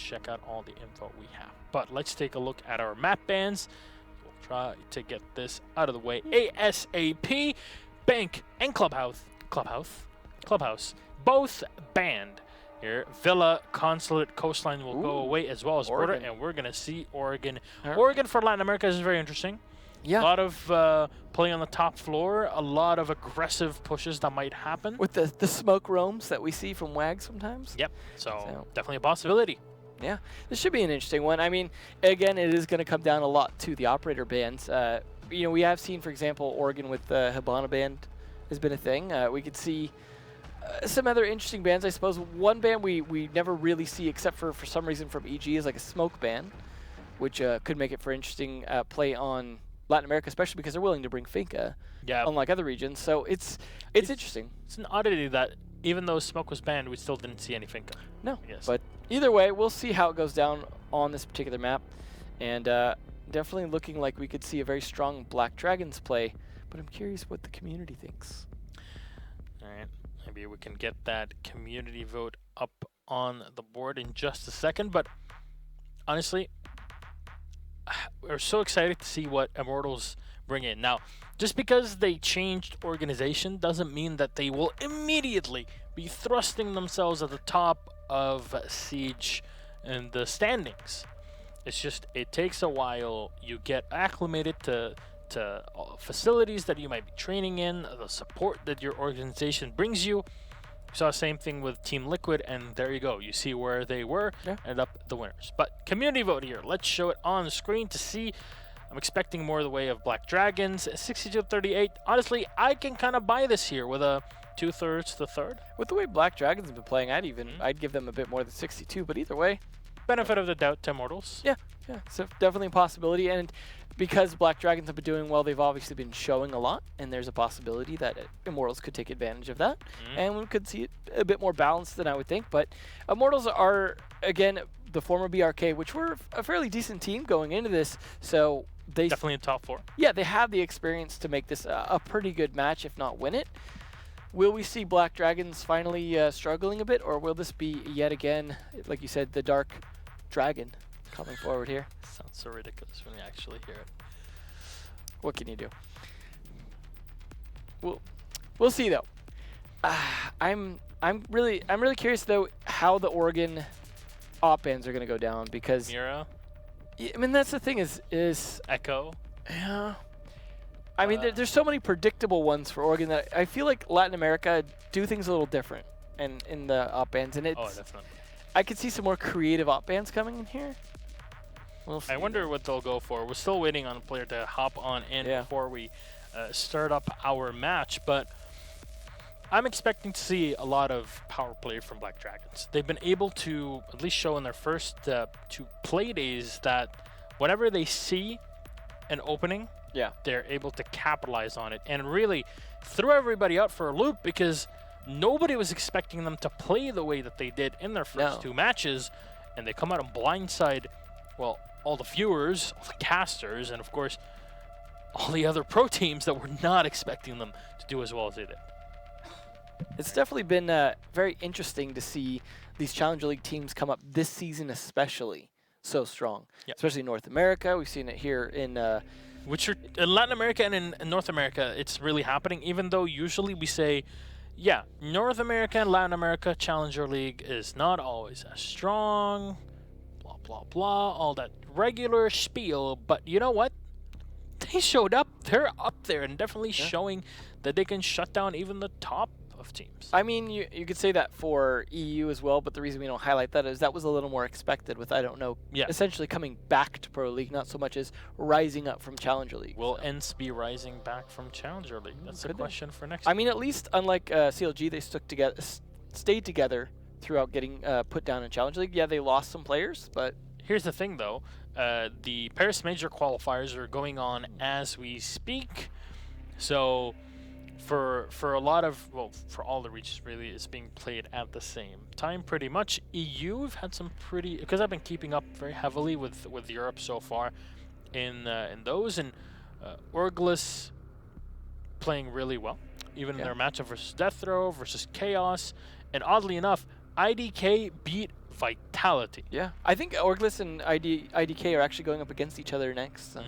check out all the info we have. But let's take a look at our map bans. We'll try to get this out of the way ASAP. Bank and Clubhouse, both banned here. Villa, Consulate, Coastline will go away, as well as Border, and we're going to see Oregon. Oregon for Latin America is very interesting. Yeah. A lot of play on the top floor, a lot of aggressive pushes that might happen. With the smoke roams that we see from WAG sometimes. Yep, so definitely a possibility. Yeah, this should be an interesting one. I mean, again, it is going to come down a lot to the operator bans. You know, we have seen, for example, Oregon with the Habana ban has been a thing. We could see some other interesting bans, I suppose. One ban we never really see, except for some reason from EG, is like a smoke ban, which could make it for interesting play on Latin America, especially because they're willing to bring Finca, unlike other regions. So it's interesting. It's an oddity that even though smoke was banned, we still didn't see any Finca. No, but either way, we'll see how it goes down on this particular map. And definitely looking like we could see a very strong Black Dragons play, but I'm curious what the community thinks. All right, maybe we can get that community vote up on the board in just a second, but honestly, we're so excited to see what Immortals bring in. Now, just because they changed organization doesn't mean that they will immediately be thrusting themselves at the top of Siege in the standings. It's just, it takes a while. You get acclimated to facilities that you might be training in, the support that your organization brings you. We saw the same thing with Team Liquid, and there you go. You see where they were, ended up the winners. But community vote here. Let's show it on the screen to see. I'm expecting more the way of Black Dragons. 62-38. Honestly, I can kind of buy this here with a 2/3 to third. With the way Black Dragons have been playing, I'd give them a bit more than 62. But either way, benefit of the doubt to Immortals. Yeah. So definitely a possibility. And because Black Dragons have been doing well, they've obviously been showing a lot, and there's a possibility that Immortals could take advantage of that, and we could see it a bit more balanced than I would think. But Immortals are, again, the former BRK, which were a fairly decent team going into this, so they definitely in top 4. Yeah, they have the experience to make this a pretty good match, if not win it. Will we see Black Dragons finally struggling a bit, or will this be yet again, like you said, the Dark Dragon coming forward here? Sounds so ridiculous when you actually hear it. What can you do? We'll see though. I'm really curious though how the Oregon op bans are going to go down, because Mira, I mean, that's the thing is Echo. Yeah. I mean, there's so many predictable ones for Oregon that I feel like Latin America do things a little different in the op bans, and it's Definitely. I could see some more creative op bans coming in here. We'll see. I wonder what they'll go for. We're still waiting on a player to hop on in before we start up our match, but I'm expecting to see a lot of power play from Black Dragons. They've been able to at least show in their first 2 play days that whenever they see an opening, they're able to capitalize on it and really throw everybody out for a loop, because nobody was expecting them to play the way that they did in their first 2 matches, and they come out and blindside, well, all the viewers, all the casters, and of course, all the other pro teams that were not expecting them to do as well as they did. It's definitely been very interesting to see these Challenger League teams come up this season, especially so strong. Especially in North America. We've seen it here in in Latin America and in North America. It's really happening, even though usually we say, yeah, North America and Latin America Challenger League is not always as strong, blah, blah, blah, all that regular spiel. But you know what? They showed up. They're up there and definitely showing that they can shut down even the top of teams. I mean, you could say that for EU as well, but the reason we don't highlight that is that was a little more expected with, I don't know, essentially coming back to Pro League, not so much as rising up from Challenger League. Will ENCE be rising back from Challenger League? That's the question for next I mean, at least unlike CLG, they stayed together throughout getting put down in Challenger League. Yeah, they lost some players, but... Here's the thing, though. The Paris Major qualifiers are going on as we speak. So for a lot of, well, for all the regions really, it's being played at the same time pretty much. EU, we've had some pretty, because I've been keeping up very heavily with Europe so far in those, and Orglis playing really well, even in their matchup versus Death Row, versus Chaos, and oddly enough, IDK beat vitality. Yeah, I think Orglis and IDK are actually going up against each other next. So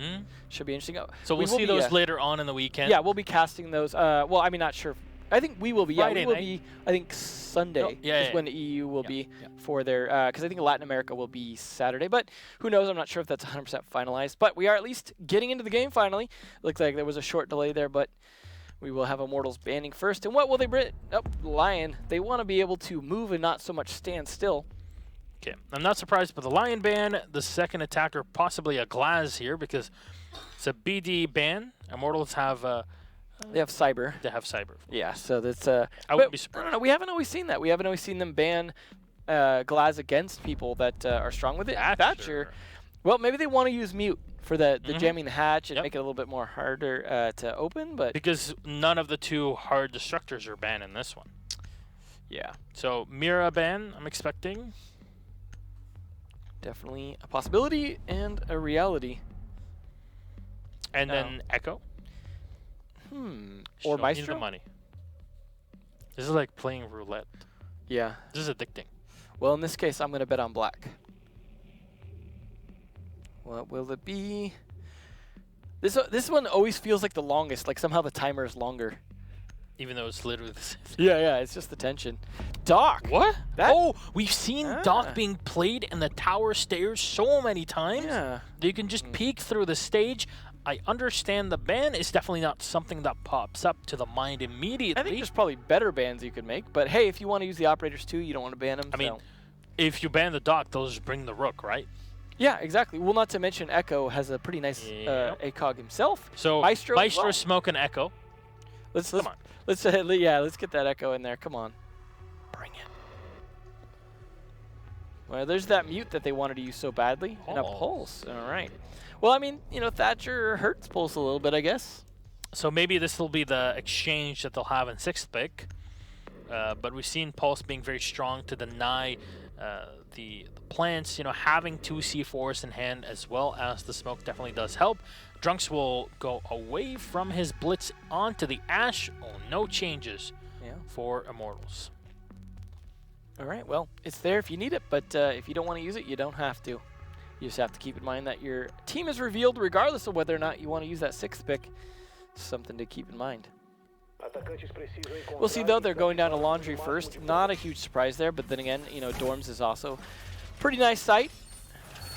should be interesting. So we'll see those later on in the weekend. Yeah, we'll be casting those. Well, I mean, not sure. I think we will be. Yeah, Friday we will night. be. I think Sunday is when the EU will be for their. Because I think Latin America will be Saturday. But who knows? I'm not sure if that's 100% finalized. But we are at least getting into the game finally. Looks like there was a short delay there, but we will have Immortals banning first. And what will they bring? Oh, Lion. They want to be able to move and not so much stand still. Okay, I'm not surprised by the Lion ban. The second attacker, possibly a Glaz here, because it's a BD ban. Immortals have. They have Cyber. They have Cyber. Yeah, so that's. I wouldn't be surprised. No, we haven't always seen that. We haven't always seen them ban Glaz against people that are strong with it. Thatcher. Well, maybe they want to use Mute for the jamming the hatch and make it a little bit more harder to open, but because none of the two hard destructors are banned in this one. Yeah. So Mira ban, I'm expecting. Definitely a possibility and a reality. And then Echo. Or Maestro. Need the money. This is like playing roulette. Yeah. This is addicting. Well, in this case, I'm going to bet on black. What will it be? This one always feels like the longest. Like somehow the timer is longer. Even though it's literally the same. Yeah, it's just the tension. Doc. What? Oh, we've seen Doc being played in the tower stairs so many times that you can just peek through the stage. I understand the ban is definitely not something that pops up to the mind immediately. I think there's probably better bans you could make, but hey, if you want to use the operators too, you don't want to ban them. I mean, if you ban the Doc, they'll just bring the Rook, right? Yeah, exactly. Well, not to mention Echo has a pretty nice ACOG himself. So Maestro smoking Echo. Come on. Let's get that Echo in there. Come on. Bring it. Well, there's that Mute that they wanted to use so badly. And a Pulse. All right. Well, I mean, Thatcher hurts Pulse a little bit, I guess. So maybe this will be the exchange that they'll have in 6th pick. But we've seen Pulse being very strong to deny the plants. Having 2 C4s in hand as well as the smoke definitely does help. Drunks will go away from his Blitz onto the Ash. Oh, no changes for Immortals. All right, well, it's there if you need it, but if you don't want to use it, you don't have to. You just have to keep in mind that your team is revealed regardless of whether or not you want to use that 6th pick. Something to keep in mind. We'll see, though, they're going down to Laundry first. Not a huge surprise there, but then again, Dorms is also pretty nice sight.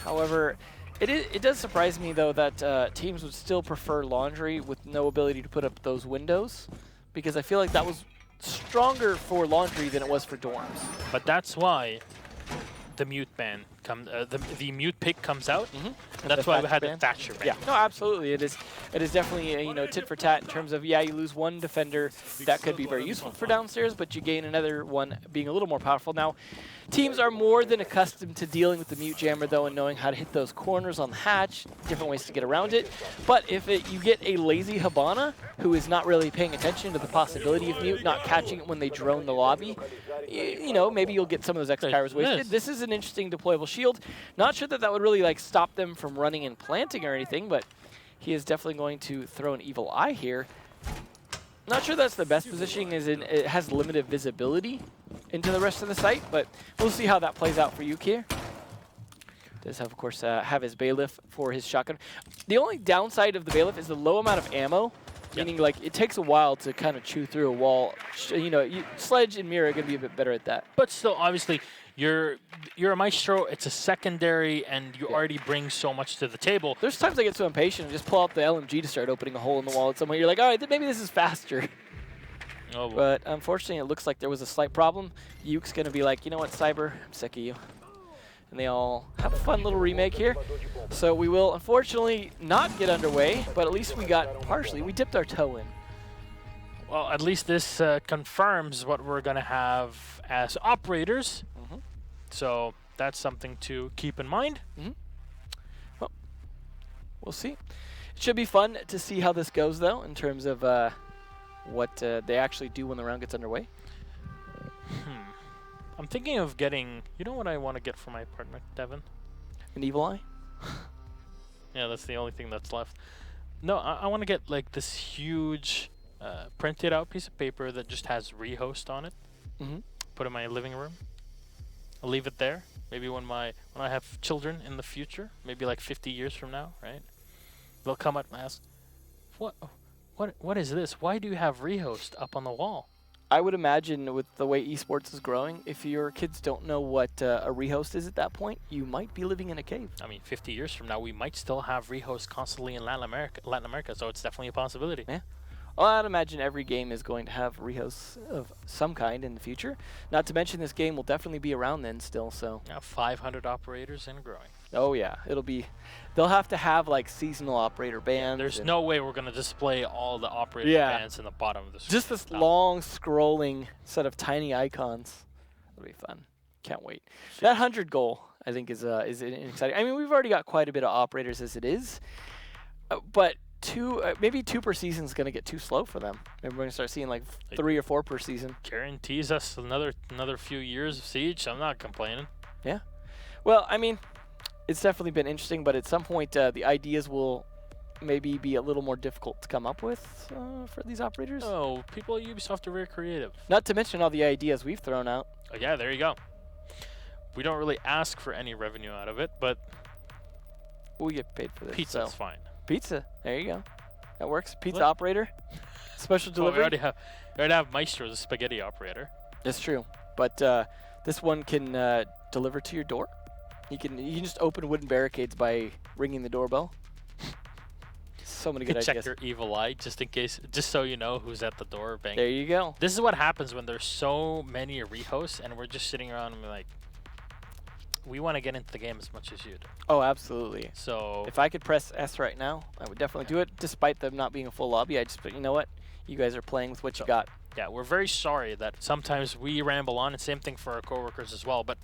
However, it does surprise me, though, that teams would still prefer Laundry with no ability to put up those windows, because I feel like that was stronger for Laundry than it was for Dorms. But that's why the Mute ban the Mute pick comes out. That's why we had the Thatcher ban. Yeah, no, absolutely. It is definitely tit for tat in terms of you lose one defender that could be very useful for downstairs, but you gain another one being a little more powerful. Now, teams are more than accustomed to dealing with the Mute Jammer though, and knowing how to hit those corners on the hatch, different ways to get around it. But if you get a lazy Hibana who is not really paying attention to the possibility of Mute, not catching it when they drone the lobby, maybe you'll get some of those X Kairos wasted. This is an interesting deployable shield. Not sure that would really stop them from running and planting or anything, but he is definitely going to throw an evil eye here. Not sure that's the best positioning, as in it has limited visibility into the rest of the site, but we'll see how that plays out for Yuki here. Does have, of course, have his Bailiff for his shotgun. The only downside of the Bailiff is the low amount of ammo, meaning it takes a while to kind of chew through a wall. Sledge and Mira are going to be a bit better at that. But still, obviously, you're a Maestro, it's a secondary, and you already bring so much to the table. There's times I get so impatient and just pull out the LMG to start opening a hole in the wall at someone. You're like, all right, maybe this is faster. Oh, boy. But unfortunately, it looks like there was a slight problem. Yuke's going to be like, you know what, Cyber, I'm sick of you. And they all have a fun little remake here. So we will, unfortunately, not get underway, but at least we got partially. We dipped our toe in. Well, at least this confirms what we're going to have as operators. So that's something to keep in mind. Well, we'll see. It should be fun to see how this goes, though, in terms of what they actually do when the round gets underway. I'm thinking of getting... You know what I want to get for my apartment, Devin? An evil eye? Yeah, that's the only thing that's left. No, I want to get this huge printed out piece of paper that just has rehost on it. Put in my living room. I'll leave it there. Maybe when I have children in the future, maybe like 50 years from now, right? They'll come up and ask, what is this? Why do you have rehost up on the wall? I would imagine with the way esports is growing, if your kids don't know what a rehost is at that point, you might be living in a cave. I mean, 50 years from now, we might still have rehost constantly in Latin America, so it's definitely a possibility. Yeah. Well, I'd imagine every game is going to have rehosts of some kind in the future. Not to mention this game will definitely be around then still, so. Yeah, 500 operators and growing. Oh yeah, they'll have to have like seasonal operator bands. Yeah, there's no way we're going to display all the operator bands in the bottom of the screen. Just this long scrolling set of tiny icons. It'll be fun. Can't wait. That 100 goal, I think, is exciting. I mean, we've already got quite a bit of operators as it is, but maybe 2 per season is going to get too slow for them. Maybe we're going to start seeing like 3 or 4 per season. Guarantees us another few years of Siege. I'm not complaining. Yeah. Well, I mean, it's definitely been interesting, but at some point the ideas will maybe be a little more difficult to come up with for these operators. Oh, people at Ubisoft are very creative. Not to mention all the ideas we've thrown out. Oh, yeah, there you go. We don't really ask for any revenue out of it, but we get paid for this. Pizza's fine. Pizza. There you go. That works. Pizza operator. Special delivery. We already have Maestro, the spaghetti operator. That's true. But this one can deliver to your door. You can just open wooden barricades by ringing the doorbell. So many good ideas. Check your evil eye just in case, just so you know who's at the door banging. There you go. This is what happens when there's so many rehosts and we're just sitting around and we're like, we want to get into the game as much as you do. Oh, absolutely. So if I could press S right now, I would definitely do it, despite them not being a full lobby. But you know what? You guys are playing with what you got. Yeah, we're very sorry that sometimes we ramble on, and same thing for our coworkers as well. But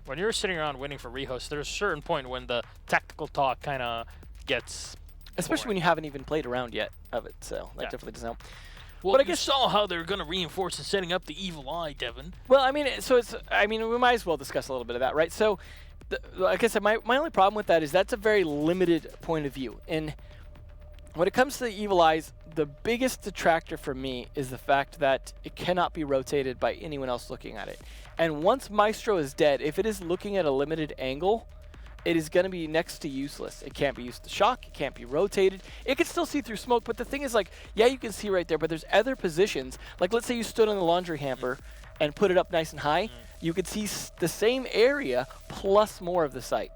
when you're sitting around waiting for rehosts, there's a certain point when the tactical talk kind of gets especially boring. when you haven't even played around yet of it, so that definitely doesn't help. Well, but I guess saw how they're going to reinforce and setting up the evil eye, Devin. Well, I mean, we might as well discuss a little bit of that, right? So, like I said, my only problem with that is that's a very limited point of view. And when it comes to the evil eyes, the biggest detractor for me is the fact that it cannot be rotated by anyone else looking at it. And once Maestro is dead, if it is looking at a limited angle, it is going to be next to useless. It can't be used to shock. It can't be rotated. It can still see through smoke, but the thing is, like, yeah, you can see right there, but there's other positions. Like, let's say you stood on the laundry hamper and put it up nice and high. You could see the same area plus more of the site.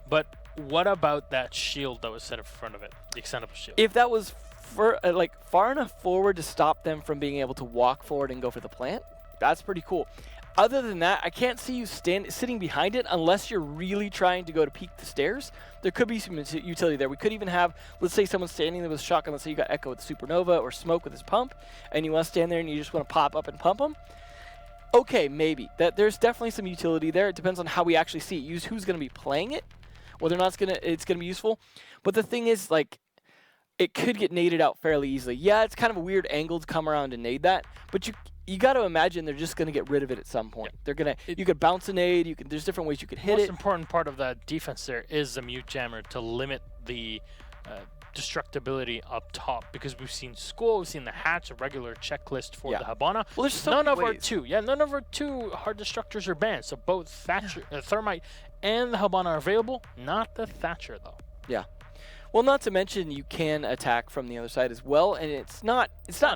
But what about that shield that was set in front of it, the extendable shield? If that was far enough forward to stop them from being able to walk forward and go for the plant, that's pretty cool. Other than that, I can't see you sitting behind it unless you're really trying to go to peek the stairs. There could be some utility there. We could even have, let's say someone's standing there with a shotgun. Let's say you got Echo with Supernova or Smoke with his pump, and you want to stand there and you just want to pop up and pump them. Okay, maybe. There's definitely some utility there. It depends on how we actually see it. Who's going to be playing it, whether or not it's going to be useful. But the thing is, like, it could get naded out fairly easily. Yeah, it's kind of a weird angle to come around and nade that, but you got to imagine they're just going to get rid of it at some point. Yeah. They're gonna. You could bounce a nade. There's different ways you could hit it. The most important part of that defense there is the mute jammer to limit the destructibility up top, because we've seen Skull, we've seen the Hatch, a regular checklist for the Habana. Well, there's so none many of ways. none of our two hard destructors are banned. So both Thermite and the Habana are available. Not the Thatcher though. Yeah. Well, not to mention you can attack from the other side as well, and it's not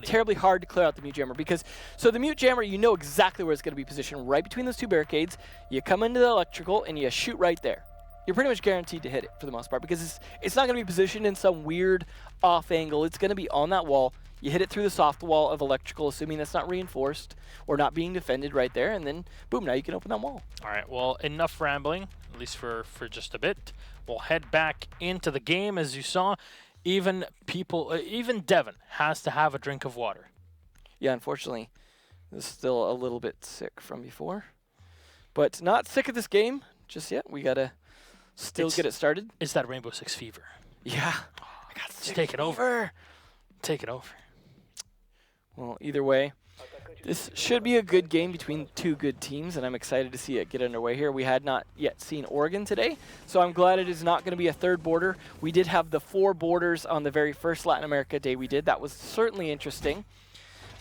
terribly hard to clear out the mute jammer, because the mute jammer, you know exactly where it's going to be positioned, right between those two barricades. You come into the electrical and you shoot right there. You're pretty much guaranteed to hit it for the most part, because it's not going to be positioned in some weird off angle. It's going to be on that wall. You hit it through the soft wall of electrical, assuming that's not reinforced or not being defended right there, and then boom, now you can open that wall. All right, well, enough rambling, at least for just a bit. We'll head back into the game. As you saw, even Devin has to have a drink of water. Yeah, unfortunately, is still a little bit sick from before, but not sick of this game just yet. We gotta still get it started. It's that Rainbow Six fever. Yeah, I got sick. Take it over. Take it over. Well, either way, this should be a good game between two good teams, and I'm excited to see it get underway here. We had not yet seen Oregon today, so I'm glad it is not going to be a third border. We did have the 4 borders on the very first Latin America day we did. That was certainly interesting,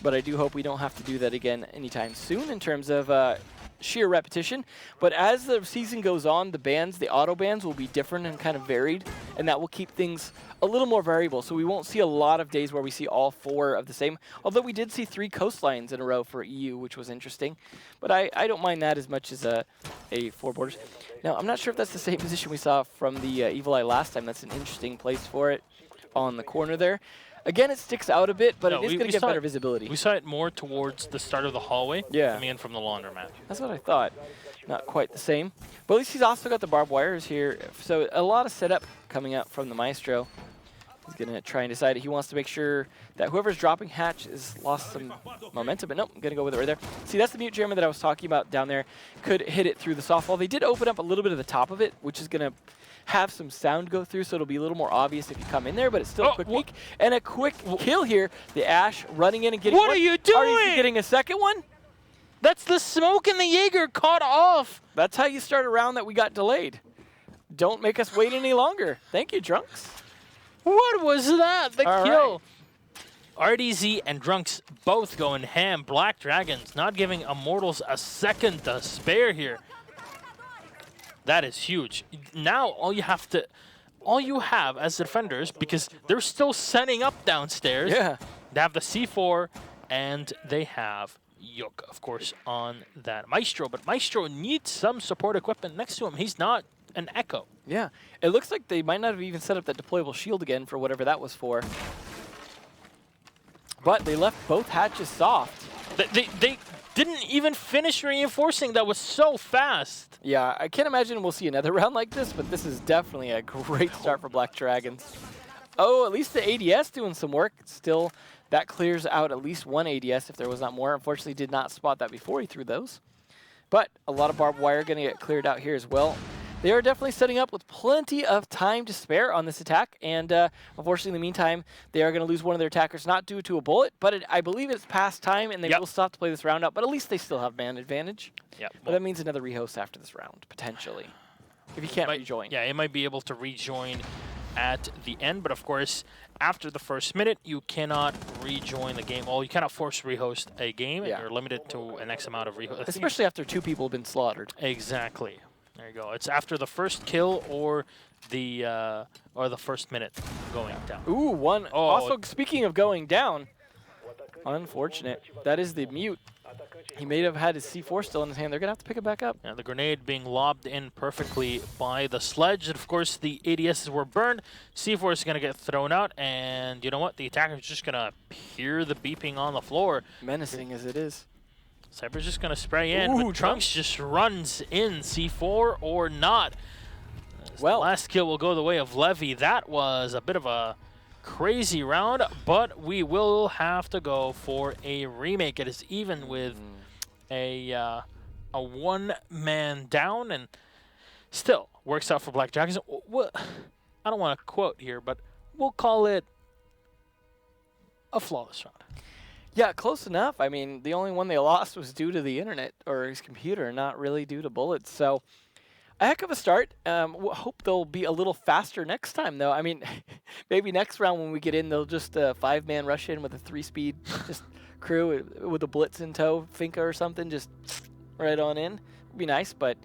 but I do hope we don't have to do that again anytime soon in terms of sheer repetition. But as the season goes on, the auto bans will be different and kind of varied, and that will keep things a little more variable. So we won't see a lot of days where we see all 4 of the same, although we did see 3 coastlines in a row for EU, which was interesting. But I don't mind that as much as a 4 borders. Now, I'm not sure if that's the same position we saw from the Evil Eye last time. That's an interesting place for it on the corner there. Again, it sticks out a bit, but No, it is going to get better visibility. We saw it more towards the start of the hallway coming in from the laundromat. That's what I thought. Not quite the same. But at least he's also got the barbed wires here. So a lot of setup coming out from the Maestro. He's going to try and decide. He wants to make sure that whoever's dropping hatch has lost some momentum. But nope, I'm going to go with it right there. See, that's the mute jammer that I was talking about down there. Could hit it through the softwall. They did open up a little bit of the top of it, which is going to have some sound go through, so it'll be a little more obvious if you come in there, but it's still a quick peek. And a quick kill here. The Ash running in and getting What are you doing? Are you getting a second one? That's the smoke and the Jaeger caught off. That's how you start a round that we got delayed. Don't make us wait any longer. Thank you, Drunks. What was that? The All kill. Right. RDZ and Drunks both going ham. Black Dragons not giving Immortals a second to spare here. That is huge. Now all you have as defenders, because they're still setting up downstairs. Yeah. They have the C4 and they have Yoke, of course, on that Maestro. But Maestro needs some support equipment next to him. He's not an Echo. Yeah. It looks like they might not have even set up that deployable shield again for whatever that was for. But they left both hatches soft. They didn't even finish reinforcing. That was so fast. Yeah, I can't imagine we'll see another round like this, but this is definitely a great start for Black Dragons. Oh, at least the ADS doing some work. Still, that clears out at least 1 ADS if there was not more. Unfortunately, did not spot that before he threw those. But a lot of barbed wire going to get cleared out here as well. They are definitely setting up with plenty of time to spare on this attack, and unfortunately, in the meantime, they are going to lose one of their attackers, not due to a bullet, but I believe it's past time, and they will stop to play this round out, but at least they still have man advantage. Yep. But that means another rehost after this round, potentially, if he can't rejoin. Yeah, it might be able to rejoin at the end, but of course, after the first minute, you cannot rejoin the game. Well, you cannot force rehost a game, and you're limited to an X amount of rehost. Especially after 2 people have been slaughtered. Exactly. There you go. It's after the first kill or the first minute going down. Ooh, one. Oh. Also, speaking of going down, unfortunate. That is the mute. He may have had his C4 still in his hand. They're going to have to pick it back up. Yeah, the grenade being lobbed in perfectly by the sledge. And of course, the ADSs were burned. C4 is going to get thrown out. And you know what? The attacker is just going to hear the beeping on the floor. Menacing as it is. Cyber's just going to spray in, but Trunks just runs in, C4 or not. Well, the last kill will go the way of Levy. That was a bit of a crazy round, but we will have to go for a remake. It is even with a one-man down, and still works out for Black Dragons. I don't want to quote here, but we'll call it a flawless round. Yeah, close enough. I mean, the only one they lost was due to the internet or his computer, not really due to bullets. So, a heck of a start. Hope they'll be a little faster next time, though. I mean, maybe next round when we get in, they'll just 5-man rush in with a 3-speed just crew with a blitz in tow, Finka or something, just right on in. Would be nice, but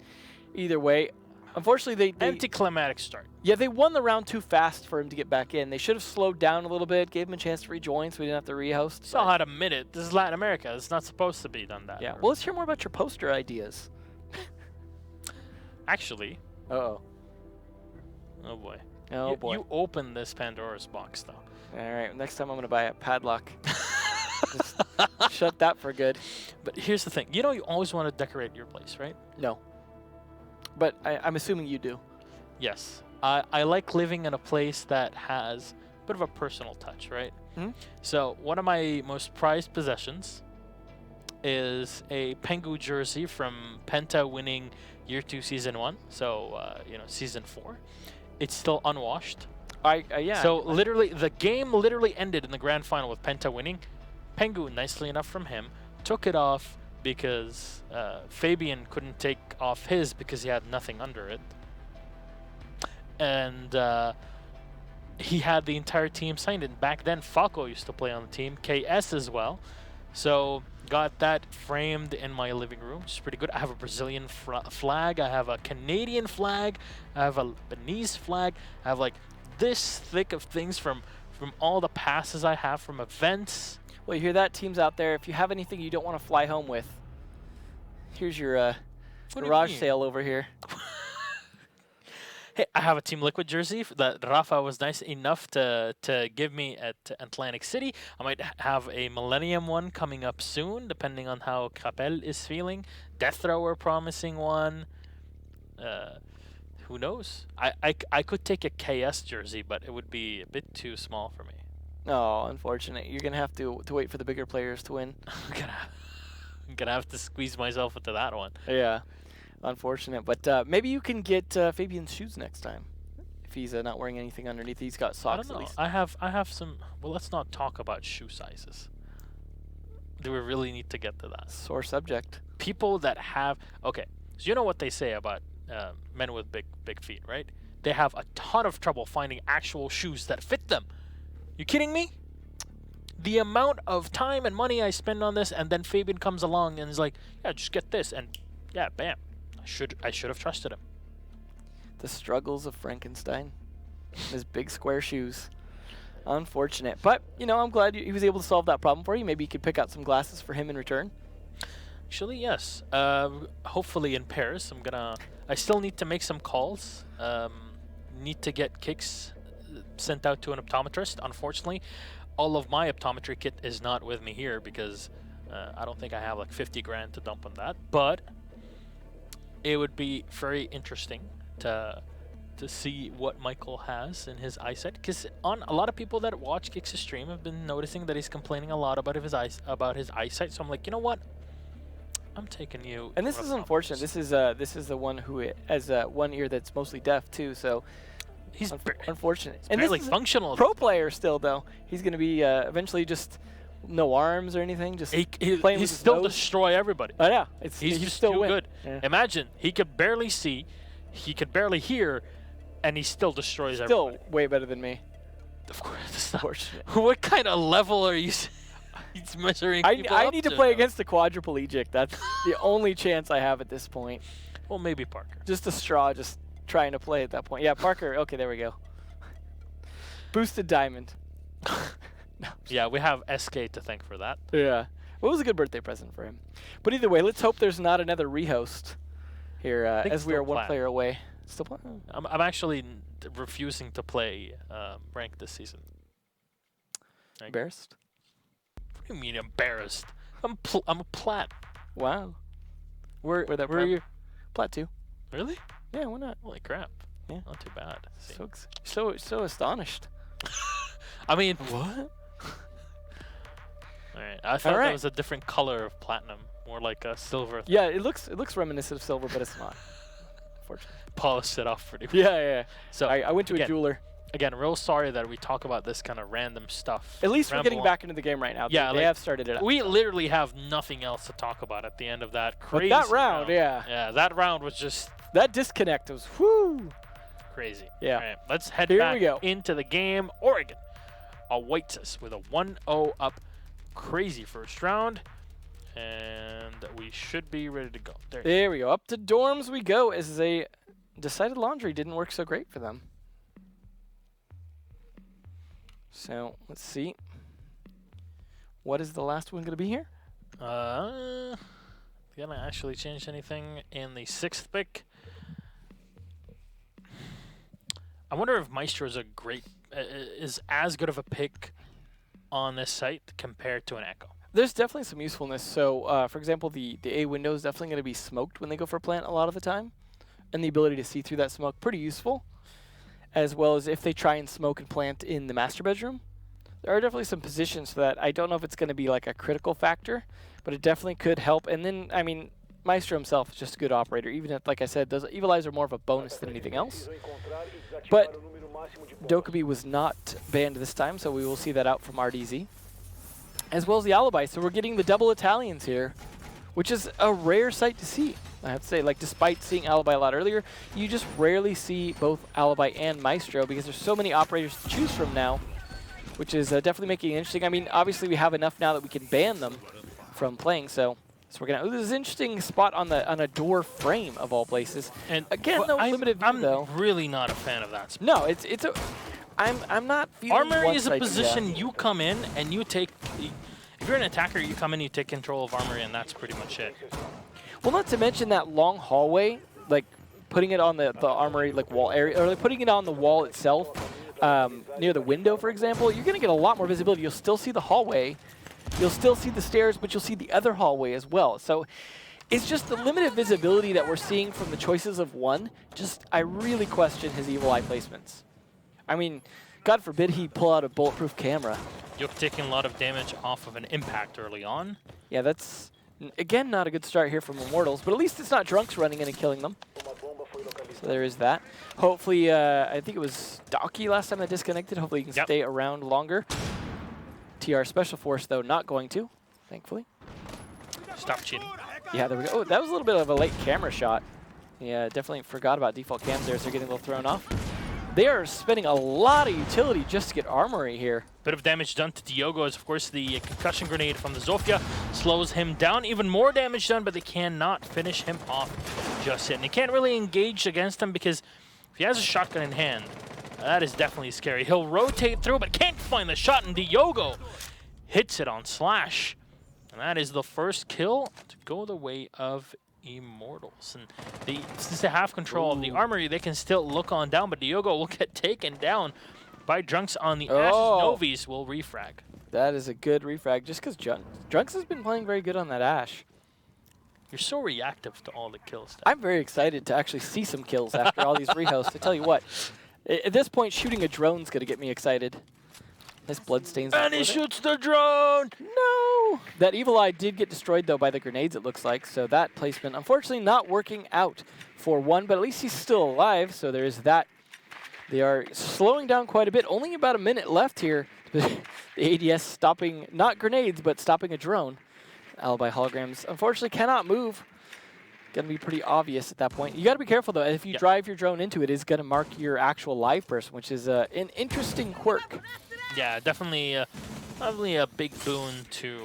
either way, unfortunately, they anticlimactic start. Yeah, they won the round too fast for him to get back in. They should have slowed down a little bit, gave him a chance to rejoin so we didn't have to rehost. Still had a minute. This is Latin America. It's not supposed to be done that. Yeah, well, let's hear more about your poster ideas. Actually. Uh-oh. Oh, boy. Oh, boy. You open this Pandora's box, though. All right, next time I'm going to buy a padlock. Just shut that for good. But here's the thing. You know you always want to decorate your place, right? No. But I'm assuming you do. Yes. I like living in a place that has a bit of a personal touch, right? Mm-hmm. So one of my most prized possessions is a Pengu jersey from Penta winning Year 2 Season 1. So, Season 4. It's still unwashed. Yeah. So literally, the game literally ended in the grand final with Penta winning. Pengu, nicely enough from him, took it off because Fabian couldn't take off his because he had nothing under it. And he had the entire team signed in. Back then, Falco used to play on the team, KS as well. So got that framed in my living room, which is pretty good. I have a Brazilian flag. I have a Canadian flag. I have a Lebanese flag. I have like this thick of things from all the passes I have from events. Well, you hear that, teams out there? If you have anything you don't want to fly home with, here's your garage sale over here. Hey, I have a Team Liquid jersey that Rafa was nice enough to give me at Atlantic City. I might have a Millennium one coming up soon, depending on how Capel is feeling. Death Thrower promising one. Who knows? I could take a KS jersey, but it would be a bit too small for me. Oh, unfortunate. You're going to have to wait for the bigger players to win. I'm gonna have to squeeze myself into that one. Yeah. Unfortunate, but maybe you can get Fabian's shoes next time. If he's not wearing anything underneath, he's got socks I don't know. at least. I have some. Well, let's not talk about shoe sizes. Do we really need to get to that? Sore subject. People that have so you know what they say about men with big feet, right? They have a ton of trouble finding actual shoes that fit them. You kidding me? The amount of time and money I spend on this, and then Fabian comes along and is like, "Yeah, just get this," and yeah, bam. I should have trusted him. The struggles of Frankenstein. His big square shoes. Unfortunate. But, you know, I'm glad he was able to solve that problem for you. Maybe you could pick out some glasses for him in return. Actually, yes. Hopefully in Paris. I still need to make some calls. Need to get kicks sent out to an optometrist. Unfortunately, all of my optometry kit is not with me here because I don't think I have like 50 grand to dump on that. But it would be very interesting to see what Michael has in his eyesight, because on a lot of people that watch Kicks' stream have been noticing that he's complaining a lot about his eyesight. So I'm like, you know what? I'm taking you. And this is unfortunate. This is the one who has one ear that's mostly deaf too. So he's unfortunate. And this like is functional. Pro player still though. He's going to be eventually just no arms or anything. Just playing with his still nose. destroy everybody. Oh yeah, he's just still too win. good. Yeah. Imagine he could barely see, he could barely hear, and he still destroys still everybody. Way better than me. Of course, that's not Unfortunate. What kind of level are you? He's measuring. I need to play against the quadriplegic. That's the only chance I have at this point. Well, maybe Parker. Just a straw, just trying to play at that point. Yeah, Parker. Okay, there we go. Boosted diamond. No. Yeah, we have SK to thank for that. Yeah. What was a good birthday present for him? But either way, let's hope there's not another rehost here as we are one player away. Still playing? I'm actually refusing to play rank this season. Embarrassed? What do you mean embarrassed? I'm a plat. Wow. Where are you? Plat 2. Really? Yeah, why not? Holy crap. Yeah. Not too bad. So astonished. I mean, what? Alright, I thought that was a different color of platinum, more like a silver. Yeah, it looks reminiscent of silver, but it's not. Unfortunately. Polished it off pretty well. Yeah. So I went to a jeweler. Again, real sorry that we talk about this kind of random stuff. At least we're getting back into the game right now. Yeah, they have started it up. We literally have nothing else to talk about at the end of that crazy but that round. Yeah. Yeah, that round was just... That disconnect was whoo. Crazy. Yeah. All right, let's head Here back we go. into the game. Oregon awaits us with a 1-0 up. Crazy first round. And we should be ready to go. There we go. Up to dorms we go as they decided laundry didn't work so great for them. So, let's see. What is the last one going to be here? Gonna actually change anything in the 6th pick? I wonder if Maestro is is as good of a pick on this site compared to an Echo. There's definitely some usefulness. So, for example, the A window is definitely going to be smoked when they go for plant a lot of the time. And the ability to see through that smoke, pretty useful. As well as if they try and smoke and plant in the master bedroom. There are definitely some positions that I don't know if it's going to be like a critical factor, but it definitely could help. And then, I mean, Maestro himself is just a good operator, even if, like I said, Evil Eyes are more of a bonus than anything else. But Dokkaebi was not banned this time, so we will see that out from RDZ. As well as the Alibi, so we're getting the double Italians here, which is a rare sight to see. I have to say, like, despite seeing Alibi a lot earlier, you just rarely see both Alibi and Maestro because there's so many operators to choose from now, which is definitely making it interesting. I mean, obviously we have enough now that we can ban them from playing. So we're gonna. Ooh, this is an interesting spot on a door frame of all places. And again, no limited view I'm though. really not a fan of that spot. No, it's a. I'm not feeling Armory is a one-sided, position you come in and you take. If you're an attacker, you come in, you take control of Armory, and that's pretty much it. Well, not to mention that long hallway, like putting it on the Armory like wall area, or like putting it on the wall itself, near the window, for example. You're gonna get a lot more visibility. You'll still see the hallway, you'll still see the stairs, but you'll see the other hallway as well. So it's just the limited visibility that we're seeing from the choices of one. Just I really question his evil eye placements. I mean, God forbid he pull out a bulletproof camera. You're taking a lot of damage off of an impact early on. Yeah, that's, again, not a good start here from Immortals, but at least it's not Drunks running in and killing them. So there is that. Hopefully, I think it was Docky last time that disconnected. Hopefully he can stay around longer. TR Special Force, though, not going to, thankfully. Stop cheating. Yeah, there we go. Oh, that was a little bit of a late camera shot. Yeah, definitely forgot about default cams there, so they're getting a little thrown off. They are spending a lot of utility just to get Armory here. Bit of damage done to Diogo as, of course, the concussion grenade from the Zofia slows him down. Even more damage done, but they cannot finish him off just yet. And they can't really engage against him because if he has a shotgun in hand, that is definitely scary. He'll rotate through, but can't find the shot, and Diogo hits it on Slash. And that is the first kill to go the way of Immortals. And since they have control of the Armory, they can still look on down, but Diogo will get taken down by Drunks on the Ashes. Novies will refrag. That is a good refrag, just because Drunks has been playing very good on that Ash. You're so reactive to all the kills. I'm very excited to actually see some kills after all these rehosts. I tell you what, at this point, shooting a drone's going to get me excited. Nice bloodstains. And he shoots the drone! No! That Evil Eye did get destroyed, though, by the grenades, it looks like. So that placement, unfortunately, not working out for one, but at least he's still alive, so there is that. They are slowing down quite a bit. Only about a minute left here. The ADS stopping, not grenades, but stopping a drone. Alibi holograms, unfortunately, cannot move. Going to be pretty obvious at that point. You got to be careful, though. If you drive your drone into it, it's going to mark your actual live person, which is an interesting quirk. Yeah, definitely a big boon to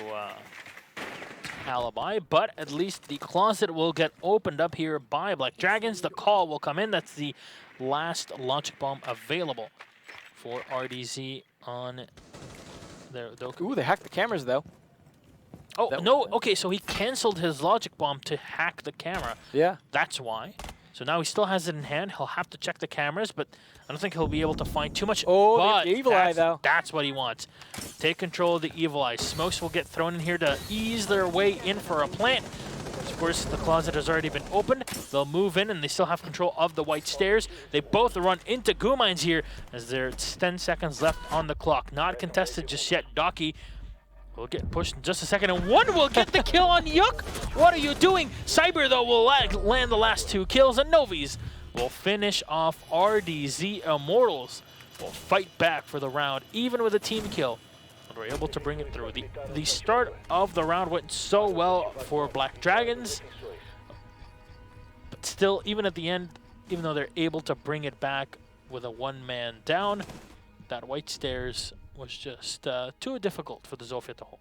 Alibi, but at least the closet will get opened up here by Black Dragons. The call will come in. That's the last logic bomb available for RDZ on their... Ooh, they hacked the cameras, though. Oh, no. Okay, so he canceled his logic bomb to hack the camera. Yeah. That's why. So now he still has it in hand. He'll have to check the cameras, but I don't think he'll be able to find too much. Oh, but the Evil Eye, though. That's what he wants. Take control of the Evil Eye. Smokes will get thrown in here to ease their way in for a plant. Of course, the closet has already been opened. They'll move in, and they still have control of the white stairs. They both run into goo mines here as there's 10 seconds left on the clock. Not contested just yet. Docky will get pushed in just a second, and one will get the kill on Yuk. What are you doing? Cyber, though, will land the last 2 kills, and Novies will finish off RDZ. Immortals will fight back for the round, even with a team kill. And we're able to bring it through. The start of the round went so well for Black Dragons, but still, even at the end, even though they're able to bring it back with a 1-man down, that white stairs was just too difficult for the Zofia to hold.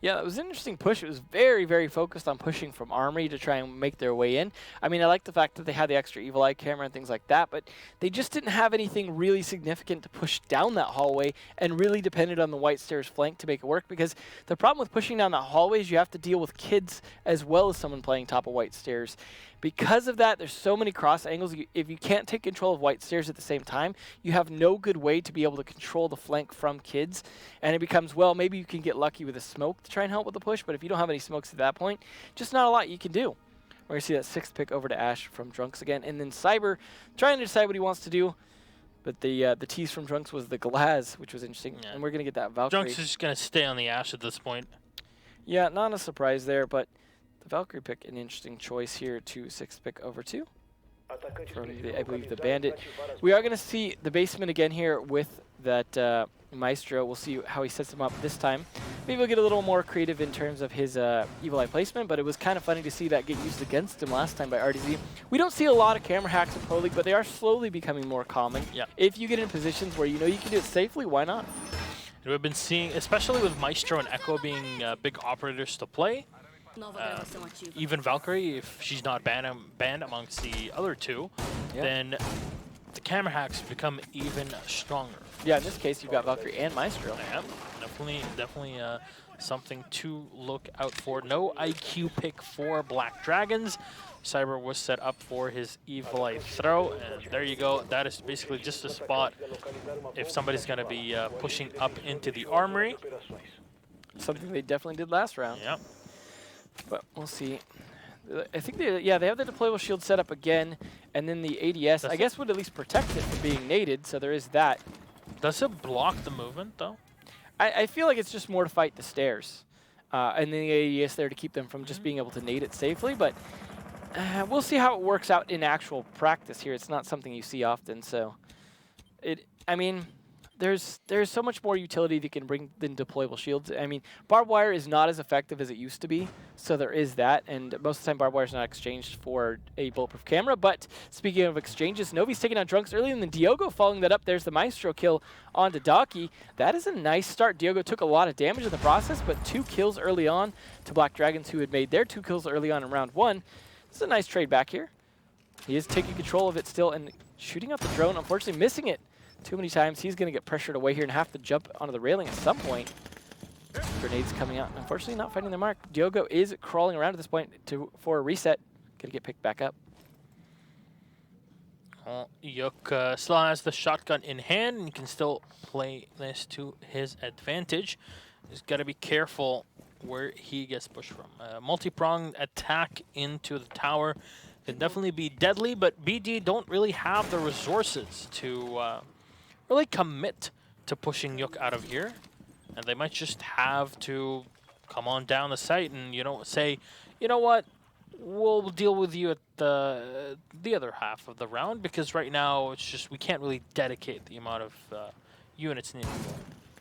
Yeah, it was an interesting push. It was very, very focused on pushing from Armory to try and make their way in. I mean, I like the fact that they had the extra Evil Eye camera and things like that, but they just didn't have anything really significant to push down that hallway and really depended on the white stairs flank to make it work, because the problem with pushing down that hallway is you have to deal with kids as well as someone playing top of white stairs. Because of that, there's so many cross angles. If you can't take control of white stairs at the same time, you have no good way to be able to control the flank from kids. And it becomes, well, maybe you can get lucky with a smoke to try and help with the push, but if you don't have any smokes at that point, just not a lot you can do. We're going to see that 6th pick over to Ash from Drunks again. And then Cyber trying to decide what he wants to do. But the tease from Drunks was the Glaz, which was interesting. Yeah. And we're going to get that Valkyrie. Drunks is just going to stay on the Ash at this point. Yeah, not a surprise there, but the Valkyrie pick, an interesting choice here to 6th pick over to. From I believe the Bandit. We are going to see the basement again here with that Maestro. We'll see how he sets him up this time. Maybe we'll get a little more creative in terms of his Evil Eye placement, but it was kind of funny to see that get used against him last time by RDZ. We don't see a lot of camera hacks in Pro League, but they are slowly becoming more common. Yeah. If you get in positions where you know you can do it safely, why not? We've been seeing, especially with Maestro and Echo being big operators to play, even Valkyrie, if she's not banned amongst the other two, then the camera hacks become even stronger. Yeah, in this case, you've got Valkyrie and Maestro. Yeah, definitely something to look out for. No IQ pick for Black Dragons. Cyber was set up for his Evil Eye throw, and there you go. That is basically just a spot if somebody's going to be pushing up into the armory. Something they definitely did last round. Yeah. But we'll see. I think they have the deployable shield set up again, and then the ADS, I guess, would at least protect it from being naded, so there is that. Does it block the movement, though? I feel like it's just more to fight the stairs. And then the ADS there to keep them from just being able to nade it safely, but we'll see how it works out in actual practice here. It's not something you see often, so I mean, there's so much more utility that can bring than deployable shields. I mean, barbed wire is not as effective as it used to be, so there is that, and most of the time barbed wire is not exchanged for a bulletproof camera. But speaking of exchanges, Novi's taking out Drunks early, and then Diogo following that up. There's the Maestro kill onto Daki. That is a nice start. Diogo took a lot of damage in the process, but 2 kills early on to Black Dragons, who had made their 2 kills early on in round 1. This is a nice trade back here. He is taking control of it still and shooting out the drone, unfortunately missing it too many times. He's going to get pressured away here and have to jump onto the railing at some point. Grenades coming out. Unfortunately, not finding their mark. Diogo is crawling around at this point for a reset. Going to get picked back up. Yuk still has the shotgun in hand and can still play this to his advantage. He's got to be careful where he gets pushed from. Multi-pronged attack into the tower can definitely be deadly, but BD don't really have the resources to really commit to pushing Yuk out of here. And they might just have to come on down the site and, say, you know what, we'll deal with you at the other half of the round, because right now it's just we can't really dedicate the amount of units needed.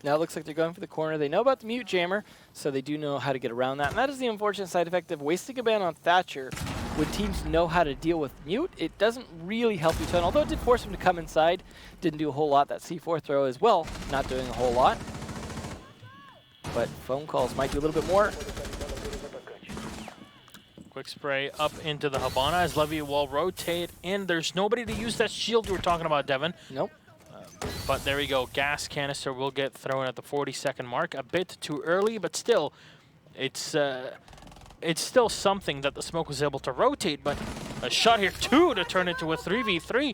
Now it looks like they're going for the corner. They know about the mute jammer, so they do know how to get around that. And that is the unfortunate side effect of wasting a ban on Thatcher. When teams know how to deal with mute, it doesn't really help you ton. Although it did force him to come inside, didn't do a whole lot. That C4 throw as well, not doing a whole lot. But phone calls might do a little bit more. Quick spray up into the Habana as Levy will rotate in. There's nobody to use that shield you were talking about, Devin. Nope. But there we go. Gas canister will get thrown at the 40-second mark. A bit too early, but still, it's still something that the smoke was able to rotate. But a shot here, 2 to turn into a 3v3.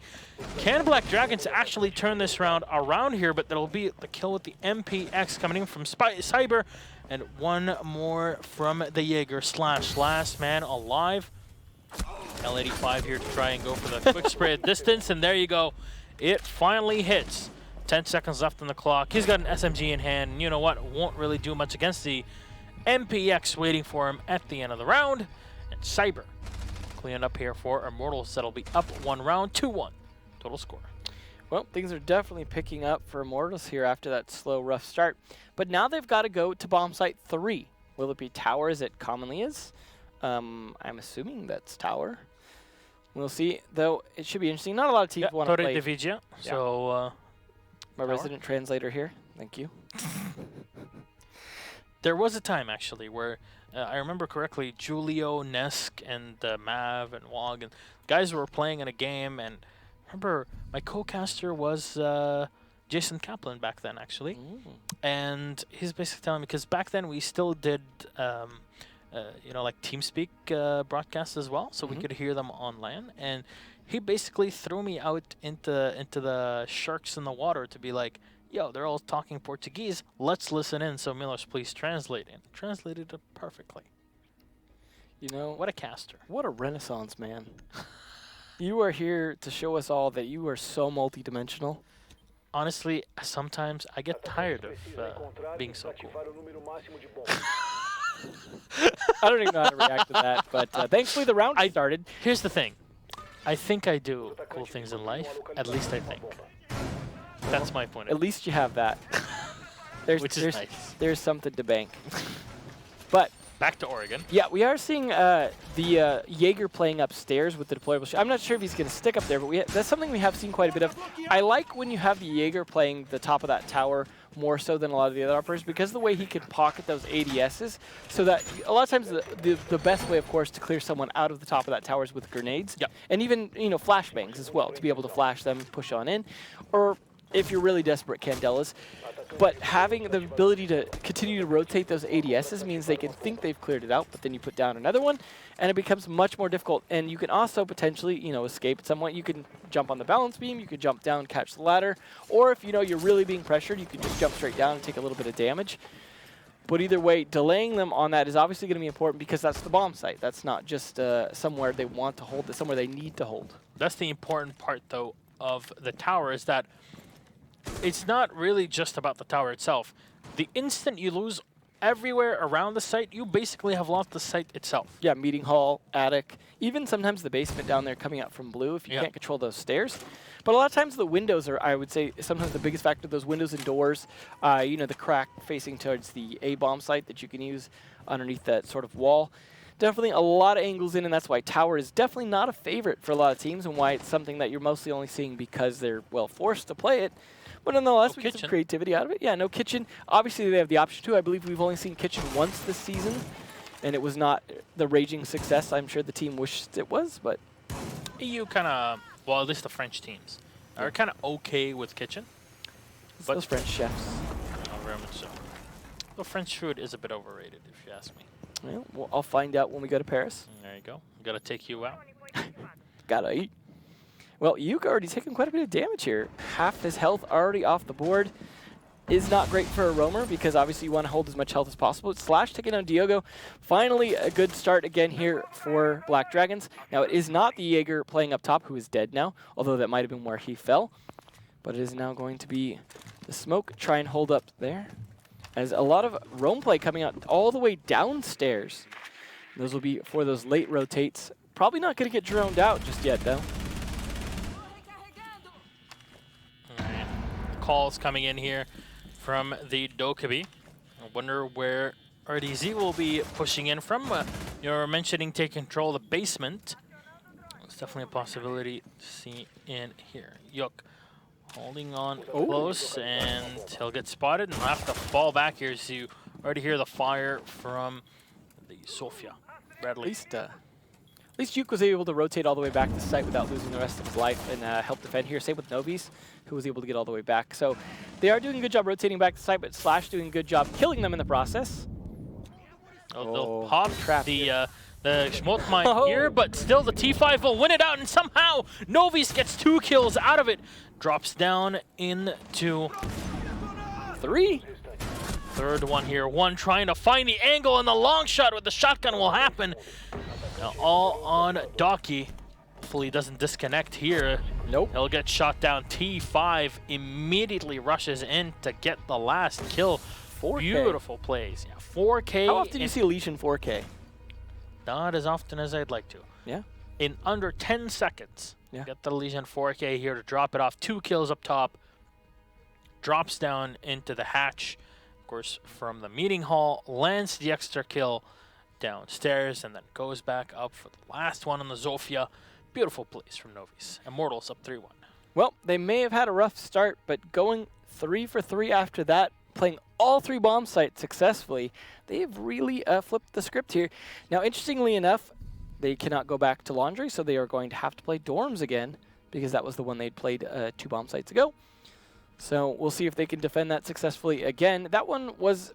Can Black Dragons actually turn this round around here? But that'll be the kill with the MPX coming in from Cyber. And one more from the Jaeger / last man alive. L85 here to try and go for the quick spray at distance. And there you go. It finally hits. 10 seconds left on the clock. He's got an SMG in hand. And you know what? Won't really do much against the MPX waiting for him at the end of the round. And Cyber cleaning up here for Immortals. That'll be up 1 round, 2-1 total score. Well, things are definitely picking up for Immortals here after that slow, rough start. But now they've got to go to bomb site 3. Will it be tower as it commonly is? I'm assuming that's tower. We'll see, though. It should be interesting. Not a lot of teams want to play. Dividia. So, my resident translator here. Thank you. There was a time, actually, where I remember correctly, Julio, Nesk, and Mav, and Wog, and guys were playing in a game, and I remember my co-caster was Jason Kaplan back then, actually. And he's basically telling me, because back then we still did, like TeamSpeak broadcasts as well, so we could hear them on LAN. And he basically threw me out into the sharks in the water to be like, yo, they're all talking Portuguese. Let's listen in. So Millers, please translate it. Translated it perfectly. You know, what a caster. What a renaissance man. You are here to show us all that you are so multidimensional. Honestly, sometimes I get tired of being so cool. I don't even know how to react to that, but thankfully the round started. Here's the thing. I think I do cool things in life. At least I think. That's my point. At least you have that. Which is nice. There's something to bank. But back to Oregon. Yeah, we are seeing the Jaeger playing upstairs with the deployable. I'm not sure if he's going to stick up there, but that's something we have seen quite a bit of. I like when you have the Jaeger playing the top of that tower more so than a lot of the other operators, because of the way he can pocket those ADSs, so that a lot of times the best way, of course, to clear someone out of the top of that tower is with grenades. Yep. And even, flashbangs as well, to be able to flash them, push on in, or if you're really desperate, Candelas. But having the ability to continue to rotate those ADSs means they can think they've cleared it out, but then you put down another one, and it becomes much more difficult. And you can also potentially, escape at some point. You can jump on the balance beam, you can jump down, catch the ladder, or if you're really being pressured, you can just jump straight down and take a little bit of damage. But either way, delaying them on that is obviously going to be important, because that's the bomb site. That's not just somewhere they want to hold, it's somewhere they need to hold. That's the important part, though, of the tower, is that it's not really just about the tower itself. The instant you lose everywhere around the site, you basically have lost the site itself. Yeah, meeting hall, attic, even sometimes the basement down there coming out from blue if you can't control those stairs. But a lot of times the windows are, I would say, sometimes the biggest factor, those windows and doors, the crack facing towards the A-bomb site that you can use underneath that sort of wall. Definitely a lot of angles in, and that's why tower is definitely not a favorite for a lot of teams, and why it's something that you're mostly only seeing because they're, forced to play it. But nonetheless, we get some creativity out of it. Yeah, no kitchen. Obviously, they have the option to. I believe we've only seen kitchen once this season, and it was not the raging success I'm sure the team wished it was, but... EU kind of, well, at least the French teams, are kind of okay with kitchen. But those French chefs. Oh, very much so. The French food is a bit overrated, if you ask me. Well, I'll find out when we go to Paris. There you go. Got to take you out. Gotta eat. Well, Yuka already taking quite a bit of damage here. Half his health already off the board. Is not great for a roamer, because obviously you want to hold as much health as possible. Slash taking on Diogo. Finally, a good start again here for Black Dragons. Now, it is not the Jaeger playing up top, who is dead now, although that might have been where he fell. But it is now going to be the smoke. Try and hold up there. As a lot of roam play coming out all the way downstairs. Those will be for those late rotates. Probably not going to get droned out just yet, though. Alright. Calls coming in here from the Dokkaebi. I wonder where RDZ will be pushing in from. You're mentioning take control of the basement. It's definitely a possibility to see in here. Yuk holding on close, and he'll get spotted and have to fall back here. So you already hear the fire from the Sofia. Bradley. At least Yuke was able to rotate all the way back to the site without losing the rest of his life and help defend here. Same with Novis, who was able to get all the way back. So they are doing a good job rotating back to the site, but Slash doing a good job killing them in the process. They'll pop the Schmott mine here, but still the T5 will win it out, and somehow Novis gets 2 kills out of it. Drops down into 3. Third one here. One trying to find the angle, and the long shot with the shotgun will happen. Now all on Docky. Hopefully he doesn't disconnect here. Nope. He'll get shot down. T5 immediately rushes in to get the last kill. 4K. Beautiful plays. Yeah, 4K. How often do you see Legion 4K? Not as often as I'd like to. Yeah. In under 10 seconds. Yeah. Get the Legion 4K here to drop it off. 2 kills up top. Drops down into the hatch. Of course, from the meeting hall. Lands the extra kill downstairs, and then goes back up for the last one on the Zofia. Beautiful plays from Novis. Immortals up 3-1. Well, they may have had a rough start, but going 3 for 3 after that, playing all 3 bomb sites successfully, they've really flipped the script here. Now, interestingly enough, they cannot go back to Laundry, so they are going to have to play Dorms again, because that was the one they'd played 2 bomb sites ago. So we'll see if they can defend that successfully again. That one was,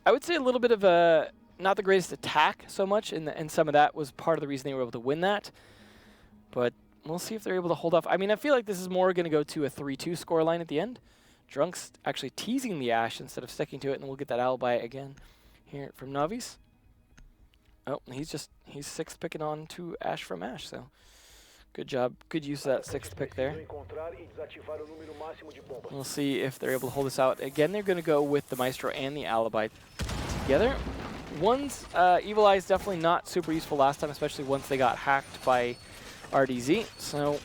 I would say, a little bit of a not the greatest attack so much, and some of that was part of the reason they were able to win that. But we'll see if they're able to hold off. I mean, I feel like this is more going to go to a 3-2 scoreline at the end. Drunk's actually teasing the Ash instead of sticking to it, and we'll get that alibi again here from Navis. Oh, he's 6th picking on to Ash from Ash, so good job. Good use of that 6th pick there. We'll see if they're able to hold this out. Again, they're going to go with the Maestro and the alibi together. One's Evil Eye's definitely not super useful last time, especially once they got hacked by RDZ. So,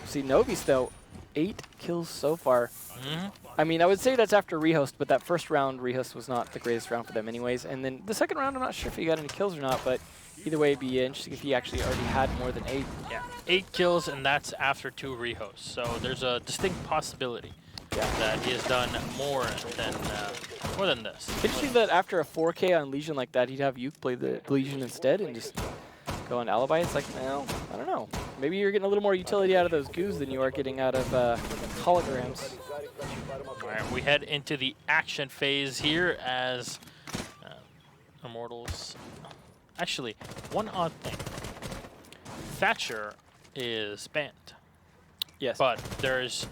see Novis though, 8 kills so far. Mm-hmm. I mean, I would say that's after rehost, but that first round rehost was not the greatest round for them anyways. And then the second round, I'm not sure if he got any kills or not, but either way, it'd be interesting if he actually already had more than 8. Yeah, 8 kills, and that's after 2 rehosts. So there's a distinct possibility that he has done more than this. Interesting that after a 4K on Legion like that, he'd have Yuke play the Legion instead and just go on Alibi. It's like, well, I don't know. Maybe you're getting a little more utility out of those goos than you are getting out of holograms. All right, we head into the action phase here as Immortals. Actually, one odd thing. Thatcher is banned. Yes. But there's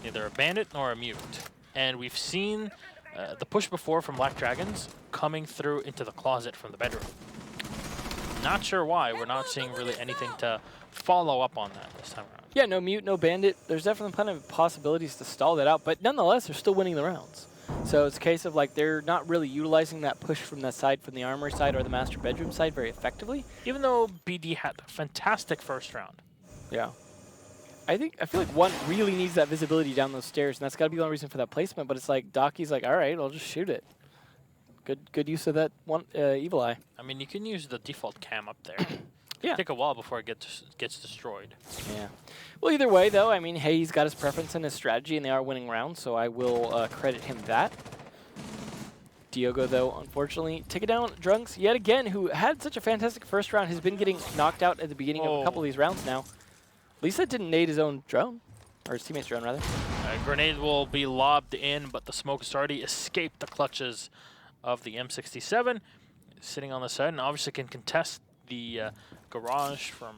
neither a bandit nor a mute. And we've seen the push before from Black Dragons coming through into the closet from the bedroom. Not sure why we're not seeing really anything to follow up on that this time around. Yeah, no mute, no bandit. There's definitely plenty of possibilities to stall that out, but nonetheless, they're still winning the rounds. So it's a case of like they're not really utilizing that push from that side, from the armory side or the master bedroom side very effectively. Even though BD had a fantastic first round. Yeah. I feel like one really needs that visibility down those stairs, and that's got to be the only reason for that placement, but it's like Doki's like, all right, I'll just shoot it. Good use of that one Evil Eye. I mean, you can use the default cam up there. Yeah. Take a while before it gets destroyed. Yeah. Well, either way, though, I mean, hey, he's got his preference and his strategy, and they are winning rounds, so I will credit him that. Diogo, though, unfortunately, take it down. Drunks, yet again, who had such a fantastic first round, has been getting knocked out at the beginning of a couple of these rounds now. Lisa didn't nade his own drone, or his teammate's drone, rather. A grenade will be lobbed in, but the smoke has already escaped the clutches of the M67. Sitting on the side, and obviously can contest the garage from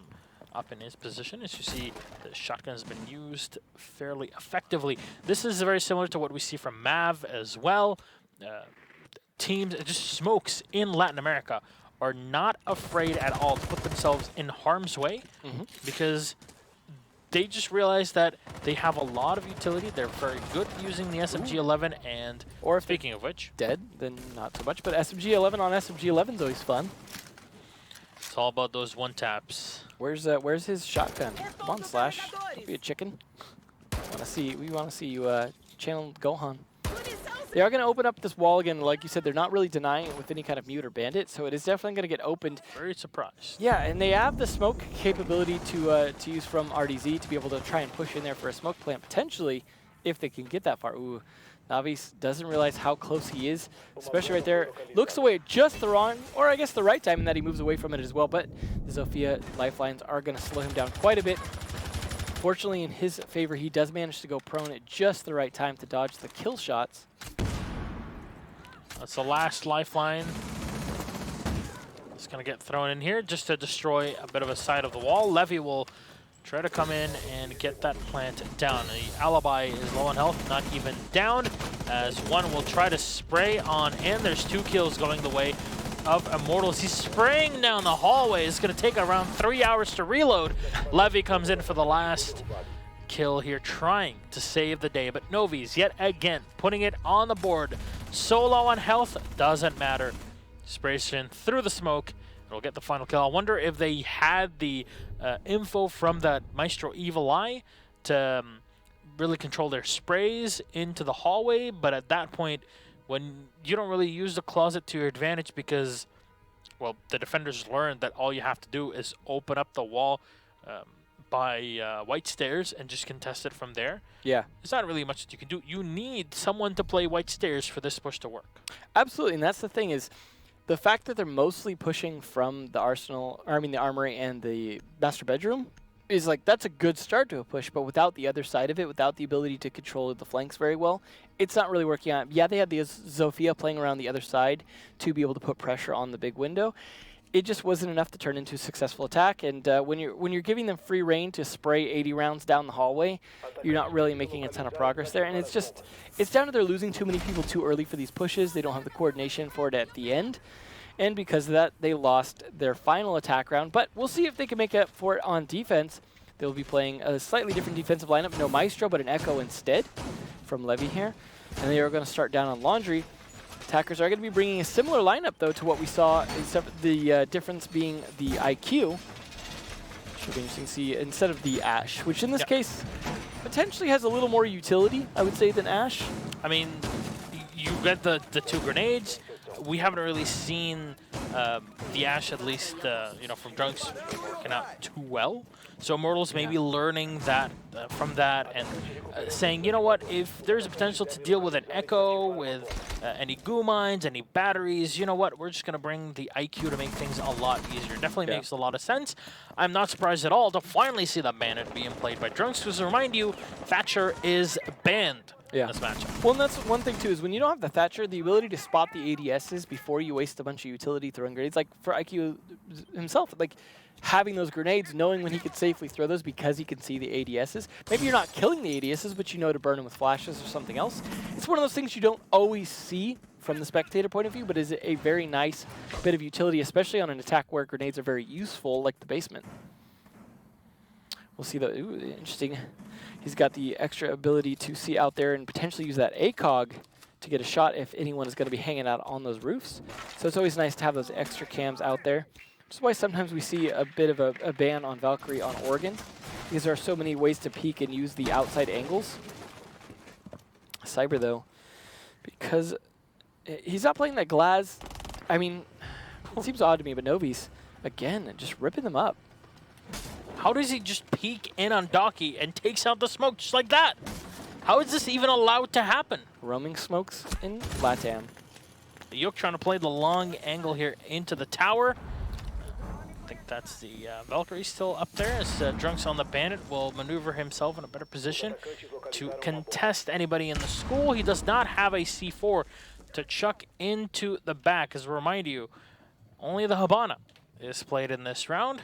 up in his position. As you see, the shotgun has been used fairly effectively. This is very similar to what we see from Mav as well. Teams, just smokes in Latin America, are not afraid at all to put themselves in harm's way because they just realize that they have a lot of utility. They're very good using the SMG-11, and or if speaking of which, dead, then not so much. But SMG-11 on SMG-11 is always fun. it's all about those one taps. Where's his shotgun? Come on, Slash. Don't be a chicken. We want to see you channel Gohan. They are going to open up this wall again. Like you said, they're not really denying it with any kind of mute or bandit, so it is definitely going to get opened. Very surprised. Yeah, and they have the smoke capability to use from RDZ to be able to try and push in there for a smoke plant, potentially, if they can get that far. Ooh, Navis doesn't realize how close he is, especially right there. Looks away at just the wrong, or I guess the right time, in that he moves away from it as well, but the Zofia lifelines are going to slow him down quite a bit. Fortunately, in his favor, he does manage to go prone at just the right time to dodge the kill shots. That's the last lifeline. It's going to get thrown in here just to destroy a bit of a side of the wall. Levy will try to come in and get that plant down. The Alibi is low on health, not even down, as one will try to spray on in. There's 2 kills going the way of Immortals. He's spraying down the hallway. It's going to take around 3 hours to reload. Levy comes in for the last kill here, trying to save the day, but Novi's yet again putting it on the board. So low on health, doesn't matter. Sprays in through the smoke. It'll get the final kill. I wonder if they had the info from that Maestro Evil Eye to really control their sprays into the hallway, but at that point, when you don't really use the closet to your advantage because, well, the defenders learned that all you have to do is open up the wall by white stairs and just contest it from there. Yeah. There's not really much that you can do. You need someone to play white stairs for this push to work. Absolutely, and that's the thing is, the fact that they're mostly pushing from the the armory and the master bedroom is like, that's a good start to a push, but without the other side of it, without the ability to control the flanks very well, it's not really working out. Yeah, they had the Zofia playing around the other side to be able to put pressure on the big window. It just wasn't enough to turn into a successful attack, and when you're giving them free reign to spray 80 rounds down the hallway, you're not really making a ton of progress there, and it's down to they're losing too many people too early for these pushes. They don't have the coordination for it at the end, and because of that, they lost their final attack round, but we'll see if they can make up for it on defense. They'll be playing a slightly different defensive lineup, no Maestro, but an Echo instead from Levy here, and they are going to start down on Laundry. Attackers are going to be bringing a similar lineup, though, to what we saw, except the difference being the IQ. Should be interesting to see, instead of the Ash, which in this case, potentially has a little more utility, I would say, than Ash. I mean, you get the 2 grenades. We haven't really seen the Ash, at least from Drunks, working out too well. So Immortals maybe learning that from that and saying, you know what, if there's a potential to deal with an Echo, with any goo mines, any batteries, you know what, we're just going to bring the IQ to make things a lot easier. Definitely makes a lot of sense. I'm not surprised at all to finally see the Bandit being played by Drunks, because to remind you, Thatcher is banned. Yeah. This matchup. Well, and that's one thing too, is when you don't have the Thatcher, the ability to spot the ADSs before you waste a bunch of utility throwing grenades, like for IQ himself, like having those grenades, knowing when he could safely throw those because he can see the ADSs. Maybe you're not killing the ADSs, but you know to burn them with flashes or something else. It's one of those things you don't always see from the spectator point of view, but is a very nice bit of utility, especially on an attack where grenades are very useful, like the basement. We'll see the, ooh, interesting. He's got the extra ability to see out there and potentially use that ACOG to get a shot if anyone is going to be hanging out on those roofs. So it's always nice to have those extra cams out there. Which is why sometimes we see a bit of a ban on Valkyrie on Oregon, because there are so many ways to peek and use the outside angles. Cyber, though, because he's not playing that Glaz. I mean, it seems odd to me, but Novi's, again, just ripping them up. How does he just peek in on Docky and takes out the smoke just like that? How is this even allowed to happen? Roaming smokes in LATAM. Yoke trying to play the long angle here into the tower. I think that's the Valkyrie still up there, as Drunks on the Bandit will maneuver himself in a better position to contest anybody in the school. He does not have a C4 to chuck into the back. As a reminder you, only the Habana is played in this round.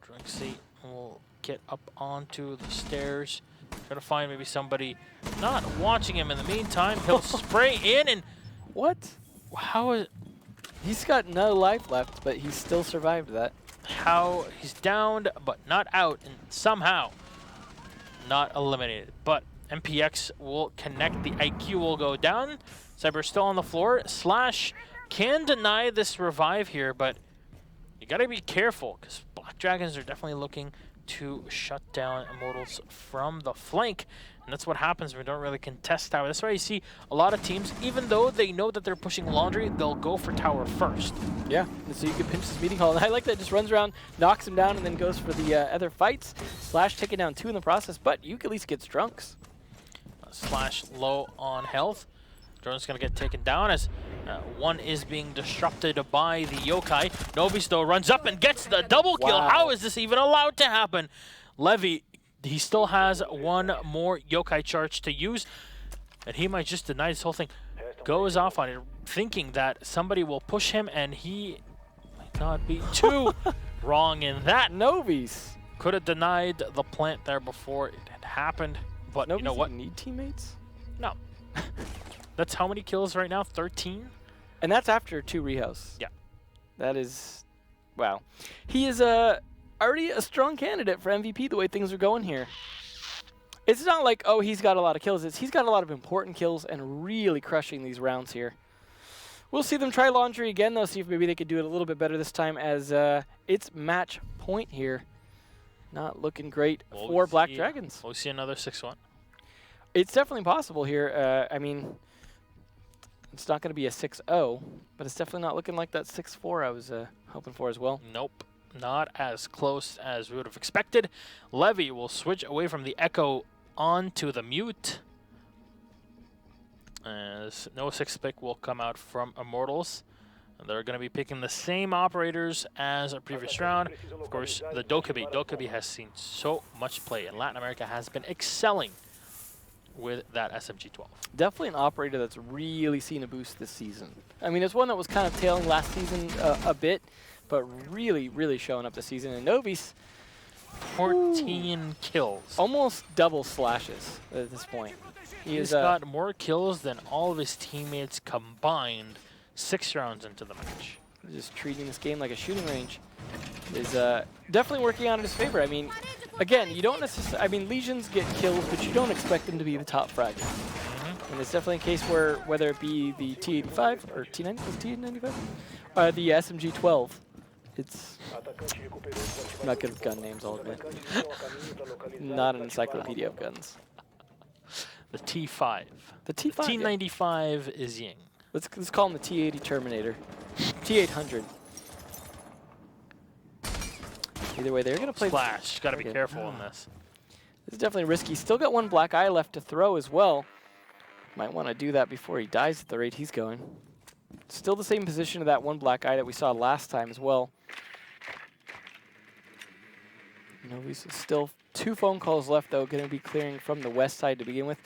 Drunksy will get up onto the stairs, try to find maybe somebody not watching him. In the meantime, he'll spray in and... What? How is... He's got no life left, but he still survived that. How he's downed, but not out, and somehow not eliminated. But MPX will connect, the IQ will go down. Cyber still on the floor. Slash can deny this revive here, but you gotta be careful, because Black Dragons are definitely looking to shut down Immortals from the flank. And that's what happens when we don't really contest tower. That's why you see a lot of teams, even though they know that they're pushing Laundry, they'll go for tower first. Yeah, and so you can pinch this meeting hall. And I like that, just runs around, knocks him down, and then goes for the other fights. Slash taking down 2 in the process, but you at least gets Drunks. Slash low on health. Drone's going to get taken down as one is being disrupted by the Yokai. Novi's though runs up and gets the double kill. Wow. How is this even allowed to happen? Levy, he still has one more Yokai charge to use, and he might just deny this whole thing. Goes off on it, thinking that somebody will push him, and he might not be too wrong in that. Novi's Could have denied the plant there before it had happened, but Novi's you know what? Need teammates? No. That's how many kills right now? 13? And that's after 2 rehouse. Yeah. That is, wow. He is already a strong candidate for MVP the way things are going here. It's not like, oh, he's got a lot of kills. It's he's got a lot of important kills and really crushing these rounds here. We'll see them try Laundry again, though, see if maybe they could do it a little bit better this time, as it's match point here. Not looking great for Black Dragons. We'll see another 6-1. It's definitely possible here. I mean, it's not going to be a 6-0, but it's definitely not looking like that 6-4 I was hoping for as well. Nope. Not as close as we would have expected. Levy will switch away from the Echo onto the Mute, as no 6 pick will come out from Immortals. They're going to be picking the same operators as our previous round. Of course, the Dokkaebi. Dokkaebi has seen so much play, and Latin America has been excelling with that SMG-12. Definitely an operator that's really seen a boost this season. I mean, it's one that was kind of tailing last season a bit, but really, really showing up this season. And Novi's 14 kills. Almost double slashes at this point. He's got more kills than all of his teammates combined 6 rounds into the match. Just treating this game like a shooting range is definitely working out in his favor. I mean, again, you don't necessarily, I mean, Legions get kills, but you don't expect them to be the top fragger. And it's definitely a case where, whether it be the T85 or T90, was it T95? The SMG-12, It's I'm not good with gun names, I'll admit. Not an encyclopedia of guns. The T5. The T5. Yeah. T95 is Ying. Let's call him the T80 Terminator. T800. Either way, they're going to play... Splash. Got to be Okay. careful in this. This is definitely risky. Still got one black eye left to throw as well. Might want to do that before he dies at the rate he's going. Still the same position of that one black eye that we saw last time as well. Novi's still 2 phone calls left, though. Going to be clearing from the west side to begin with.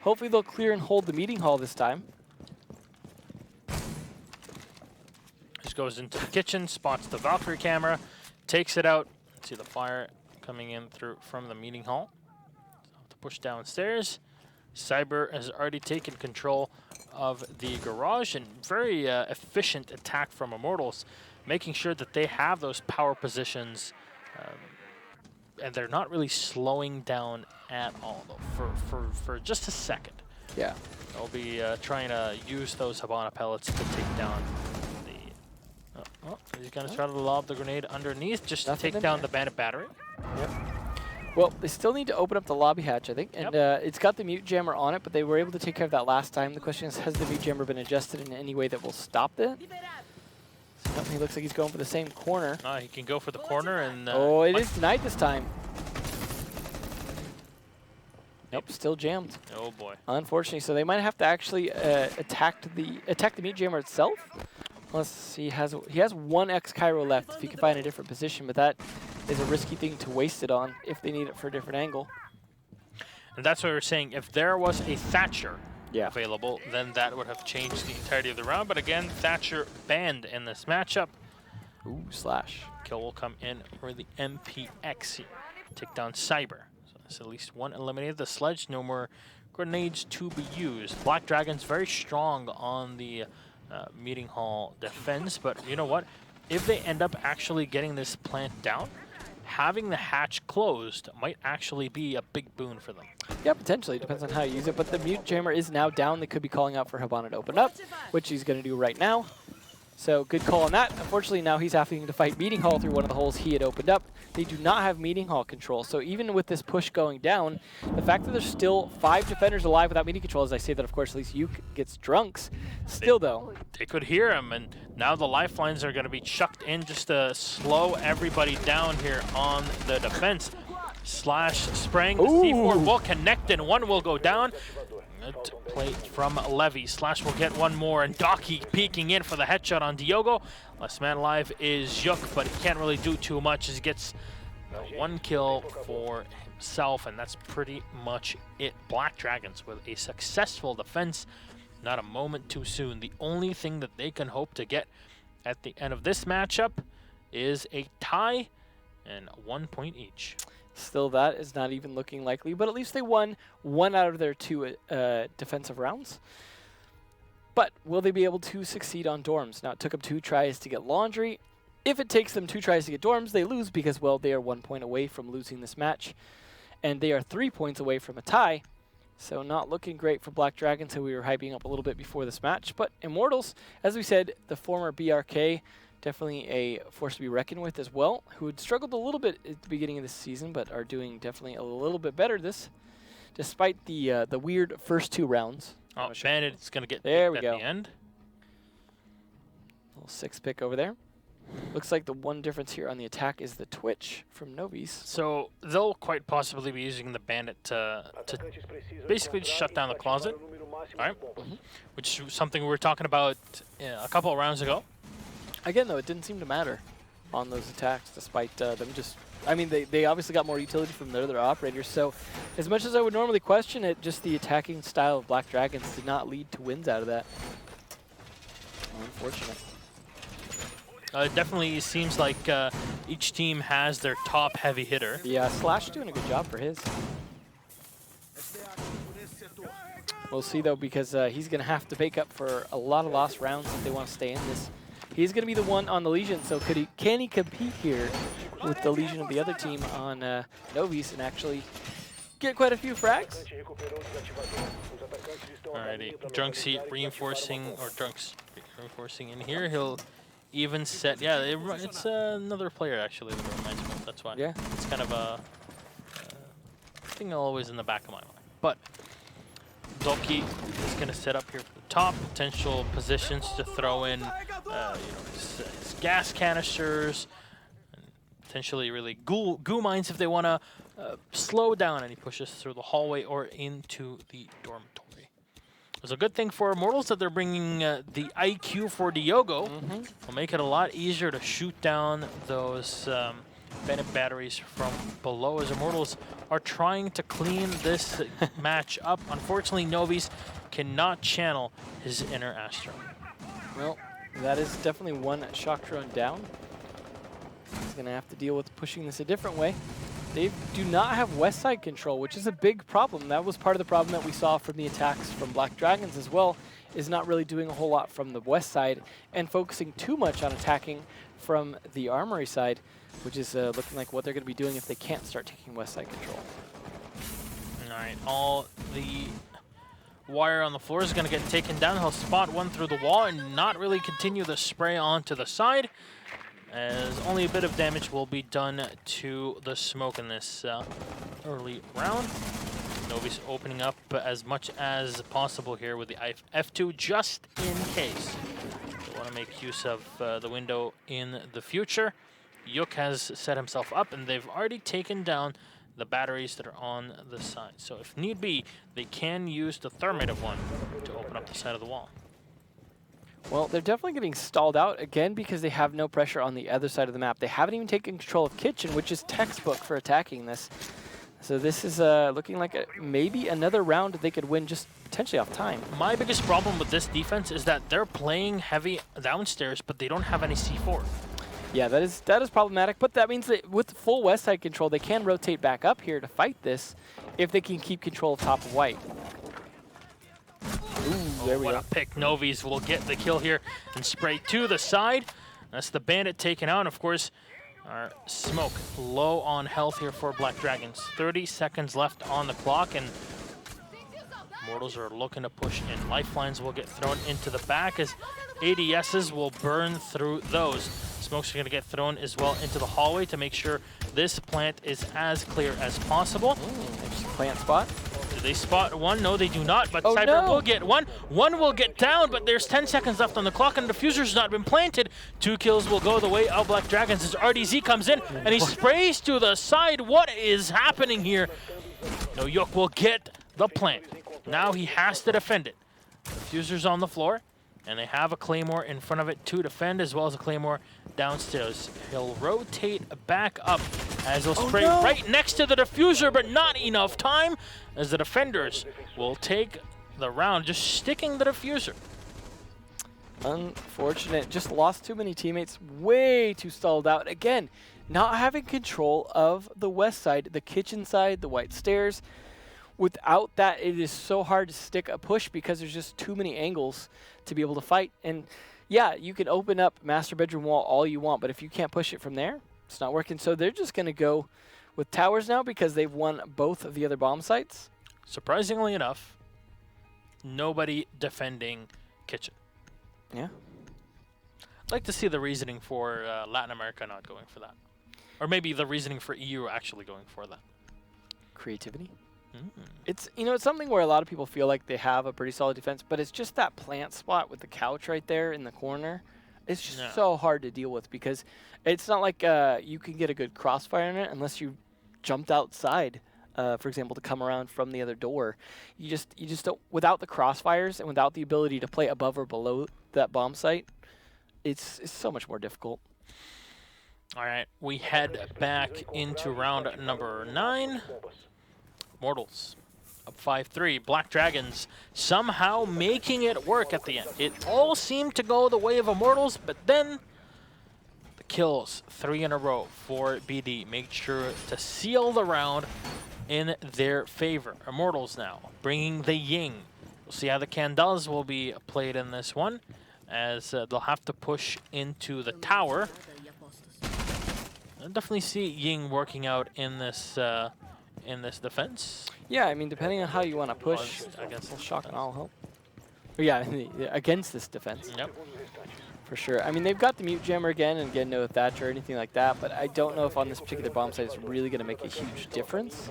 Hopefully they'll clear and hold the meeting hall this time. Just goes into the kitchen, spots the Valkyrie camera, takes it out. See the fire coming in through from the meeting hall. So to push downstairs. Cyber has already taken control of the garage, and very efficient attack from Immortals, making sure that they have those power positions, and they're not really slowing down at all, though, for just a second. Yeah. They'll be trying to use those Habana pellets to take down the... Oh, he's going to try to lob the grenade underneath just to take down the bandit battery. Yep. Well, they still need to open up the lobby hatch, I think, and it's got the mute jammer on it, but they were able to take care of that last time. The question is, has the mute jammer been adjusted in any way that will stop that? So he looks like he's going for the same corner. He can go for the corner and... oh, it is denied this time. Nope, still jammed. Oh boy. Unfortunately, so they might have to actually attack the mute jammer itself. Unless he has one X Cairo left if he can find a different position, but that is a risky thing to waste it on if they need it for a different angle. And that's what we're saying. If there was a Thatcher available, then that would have changed the entirety of the round. But again, Thatcher banned in this matchup. Ooh, slash. Kill will come in for the MPX here. Take down Cyber. So that's at least one eliminated. The Sledge, no more grenades to be used. Black Dragon's very strong on the meeting hall defense, but you know what? If they end up actually getting this plant down, having the hatch closed might actually be a big boon for them. Yeah, potentially. Depends on how you use it. But the mute jammer is now down. They could be calling out for Habana to open up, which he's going to do right now. So good call on that. Unfortunately, now he's having to fight meeting hall through one of the holes he had opened up. They do not have meeting hall control. So even with this push going down, the fact that there's still 5 defenders alive without meeting control, as I say that, of course, at least Yuke gets drunks. Still, though. They could hear him, and now the lifelines are going to be chucked in just to slow everybody down here on the defense. Slash spraying. The C4 will connect, and one will go down. Good play from Levy. Slash will get one more, and Docky peeking in for the headshot on Diogo. Last man alive is Yuk, but he can't really do too much as he gets 1 kill for himself, and that's pretty much it. Black Dragons with a successful defense. Not a moment too soon. The only thing that they can hope to get at the end of this matchup is a tie and 1 point each. Still, that is not even looking likely, but at least they won 1 out of their 2 defensive rounds. But will they be able to succeed on dorms? Now, it took them 2 tries to get laundry. If it takes them 2 tries to get dorms, they lose because, well, they are 1 point away from losing this match. And they are 3 points away from a tie. So not looking great for Black Dragons, who we were hyping up a little bit before this match. But Immortals, as we said, the former BRK, definitely a force to be reckoned with as well, who had struggled a little bit at the beginning of this season, but are doing definitely a little bit better despite the weird first 2 rounds. Oh, Bandit's going to get there we at go. the end. Little 6 pick over there. Looks like the one difference here on the attack is the twitch from Novi's. So they'll quite possibly be using the Bandit to basically just shut down the closet, right? Which is something we were talking about a couple of rounds ago. Again, though, it didn't seem to matter on those attacks, despite them just... I mean, they obviously got more utility from their other operators, so as much as I would normally question it, just the attacking style of Black Dragons did not lead to wins out of that. Unfortunate. It definitely seems like each team has their top heavy hitter. Yeah, Slash doing a good job for his. We'll see, though, because he's going to have to make up for a lot of lost rounds if they want to stay in this. He's going to be the one on the Legion, so can he compete here with the Legion of the other team on Novi's and actually get quite a few frags? Alrighty, Drunks reinforcing in here. He'll even set. Yeah, it's another player actually that reminds me of. That's why. Yeah. It's kind of a thing always in the back of my mind. But Doki is going to set up here for the top. Potential positions to throw in, his gas canisters, and potentially really goo mines if they want to slow down any pushes through the hallway or into the dormitory. It's a good thing for Immortals that they're bringing the IQ for Diogo. Will make it a lot easier to shoot down those Bennett batteries from below, as Immortals are trying to clean this match up. Unfortunately, Novi's cannot channel his inner Astra. Well, that is definitely one shock drone down. He's going to have to deal with pushing this a different way. They do not have west side control, which is a big problem. That was part of the problem that we saw from the attacks from Black Dragons as well, is not really doing a whole lot from the west side and focusing too much on attacking from the armory side, which is looking like what they're going to be doing if they can't start taking west side control. All right, all the wire on the floor is going to get taken down. He'll spot one through the wall and not really continue the spray onto the side, as only a bit of damage will be done to the smoke in this early round. Novi's opening up as much as possible here with the F2 just in case. They want to make use of the window in the future. Yuk has set himself up, and they've already taken down the batteries that are on the side. So if need be, they can use the thermite of one to open up the side of the wall. Well, they're definitely getting stalled out again because they have no pressure on the other side of the map. They haven't even taken control of Kitchen, which is textbook for attacking this. So this is looking like maybe another round they could win just potentially off time. My biggest problem with this defense is that they're playing heavy downstairs, but they don't have any C4. Yeah, that is problematic, but that means that with full west side control, they can rotate back up here to fight this if they can keep control of top of white. Ooh, there we go. What a pick. Novi's will get the kill here and spray to the side. That's the bandit taken out. Of course, our smoke low on health here for Black Dragons. 30 seconds left on the clock, and Immortals are looking to push in. Lifelines will get thrown into the back as ADSs will burn through those. Smokes are going to get thrown as well into the hallway to make sure this plant is as clear as possible. Interesting plant spot. Do they spot one? No, they do not, but Oh, Cyber no. will get one. One will get down, but there's 10 seconds left on the clock, and the diffuser's not been planted. 2 kills will go the way of Black Dragons as RDZ comes in, and he sprays to the side. What is happening here? No, Yuk will get the plant. Now he has to defend it. Diffuser's on the floor, and they have a Claymore in front of it to defend, as well as a Claymore downstairs. He'll rotate back up as he'll spray right next to the diffuser, but not enough time, as the defenders will take the round, just sticking the diffuser. Unfortunate. Just lost too many teammates. Way too stalled out. Again, not having control of the west side, the kitchen side, the white stairs. Without that, it is so hard to stick a push because there's just too many angles to be able to fight. And yeah, you can open up master bedroom wall all you want, but if you can't push it from there, it's not working. So they're just going to go with towers now because they've won both of the other bomb sites. Surprisingly enough, nobody defending kitchen. Yeah. I'd like to see the reasoning for Latin America not going for that. Or maybe the reasoning for EU actually going for that. Creativity. It's, it's something where a lot of people feel like they have a pretty solid defense, but it's just that plant spot with the couch right there in the corner. It's just so hard to deal with because it's not like you can get a good crossfire in it unless you jumped outside, for example, to come around from the other door. You just don't, without the crossfires and without the ability to play above or below that bomb site, it's so much more difficult. All right, we head back into round number 9. Immortals up 5-3. Black Dragons somehow making it work at the end. It all seemed to go the way of Immortals, but then the kills, 3 in a row for BD, make sure to seal the round in their favor. Immortals now bringing the Ying. We'll see how the Candles will be played in this one, as they'll have to push into the tower. I definitely see Ying working out in this defense. Yeah, I mean, depending on how you want to push, I guess shock and all help. Yeah, against this defense. Yep. For sure. I mean, they've got the Mute Jammer again, and again, no Thatch or anything like that, but I don't know if on this particular bomb site it's really going to make a huge difference.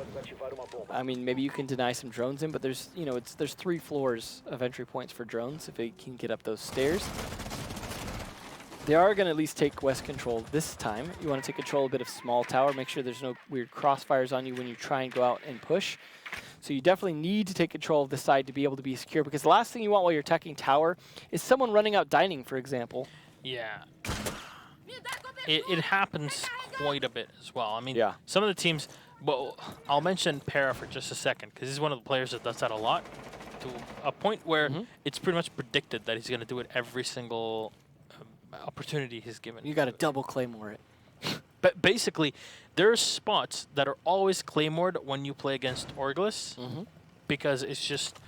I mean, maybe you can deny some drones in, but there's, you know, there's 3 floors of entry points for drones if they can get up those stairs. They are going to at least take West control this time. You want to take control of a bit of small tower, make sure there's no weird crossfires on you when you try and go out and push. So you definitely need to take control of this side to be able to be secure, because the last thing you want while you're attacking tower is someone running out dining, for example. Yeah. It happens quite a bit as well. I mean, Yeah. some of the teams, well, I'll mention Para for just a second, because he's one of the players that does that a lot, to a point where it's pretty much predicted that he's going to do it every single opportunity he's given. You got to double claymore it. But basically, there's spots that are always claymored when you play against Orglis, because it's just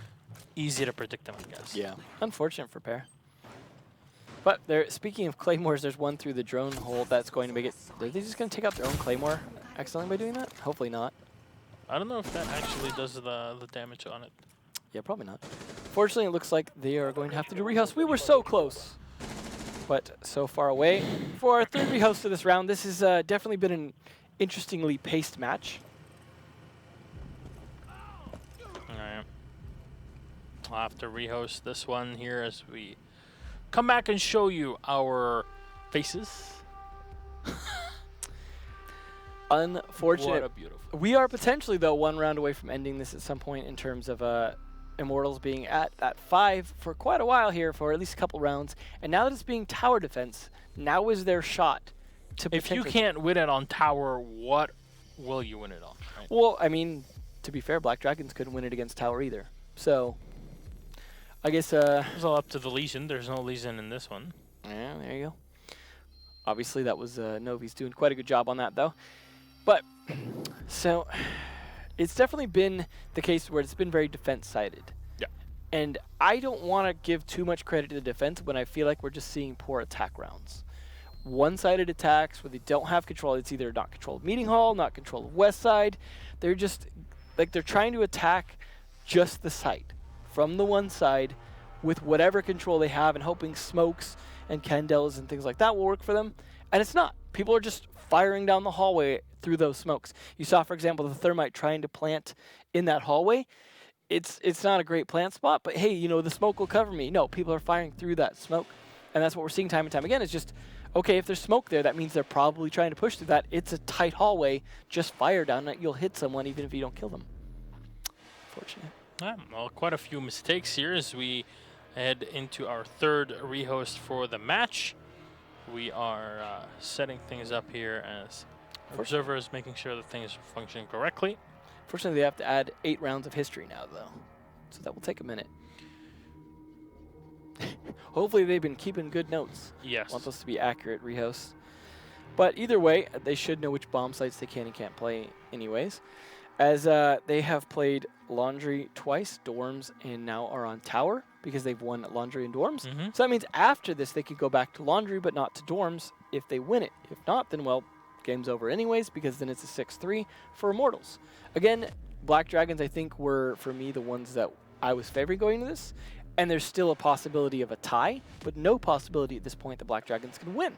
easy to predict them, I guess. Yeah. Unfortunate for Pear. But there, speaking of claymores, there's one through the drone hole that's going to make it. Are they just going to take out their own claymore accidentally by doing that? Hopefully not. I don't know if that actually does the damage on it. Yeah, probably not. Fortunately, it looks like they are going to have to do rehouse. We were so close, but so far away. For our third rehost of this round, this has definitely been an interestingly paced match. All right. I'll have to rehost this one here as we come back and show you our faces. Unfortunate. What a beautiful. We are potentially, though, 1 round away from ending this at some point in terms of Immortals being at that 5 for quite a while here, for at least a couple rounds. And now that it's being tower defense, now is their shot to If you can't win it on tower, what will you win it on? Right? Well, I mean, to be fair, Black Dragons couldn't win it against tower either. So, I guess... It's all up to the Legion. There's no Legion in this one. Yeah, there you go. Obviously, that was Novi's doing quite a good job on that, though. But, so, it's definitely been the case where it's been very defense-sided. Yeah. And I don't want to give too much credit to the defense when I feel like we're just seeing poor attack rounds. One-sided attacks where they don't have control. It's either not control of Meeting Hall, not control of West Side. They're just, like, they're trying to attack just the site from the one side with whatever control they have and hoping smokes and Candles and things like that will work for them. And it's not. People are just firing down the hallway through those smokes. You saw, for example, the Thermite trying to plant in that hallway. It's not a great plant spot, but hey, you know, the smoke will cover me. No, people are firing through that smoke. And that's what we're seeing time and time again. It's just, okay, if there's smoke there, that means they're probably trying to push through that. It's a tight hallway. Just fire down it. You'll hit someone even if you don't kill them. Fortunate. Yeah, well, quite a few mistakes here as we head into our third rehost for the match. We are setting things up here as observers, making sure that things are functioning correctly. Fortunately, they have to add 8 rounds of history now, though. So that will take a minute. Hopefully, they've been keeping good notes. Yes. Want those to be accurate rehosts. But either way, they should know which bomb sites they can and can't play anyways. As they have played Laundry twice, Dorms, and now are on Tower because they've won Laundry and Dorms. So that means after this, they could go back to Laundry but not to Dorms if they win it. If not, then, well, game's over anyways because then it's a 6-3 for Immortals. Again, Black Dragons, I think, were, for me, the ones that I was favoring going into this. And there's still a possibility of a tie, but no possibility at this point that Black Dragons can win.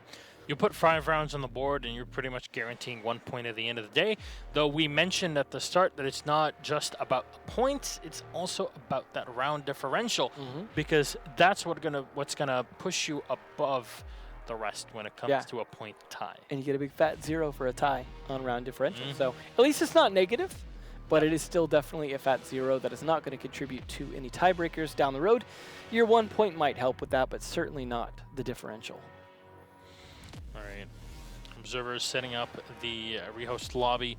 You put 5 rounds on the board, and you're pretty much guaranteeing 1 point at the end of the day. Though we mentioned at the start that it's not just about the points; it's also about that round differential, because that's what's gonna push you above the rest when it comes to a point tie. And you get a big fat 0 for a tie on round differential. So at least it's not negative, but it is still definitely a fat 0 that is not going to contribute to any tiebreakers down the road. Your 1 point might help with that, but certainly not the differential. All right. Observers setting up the rehost lobby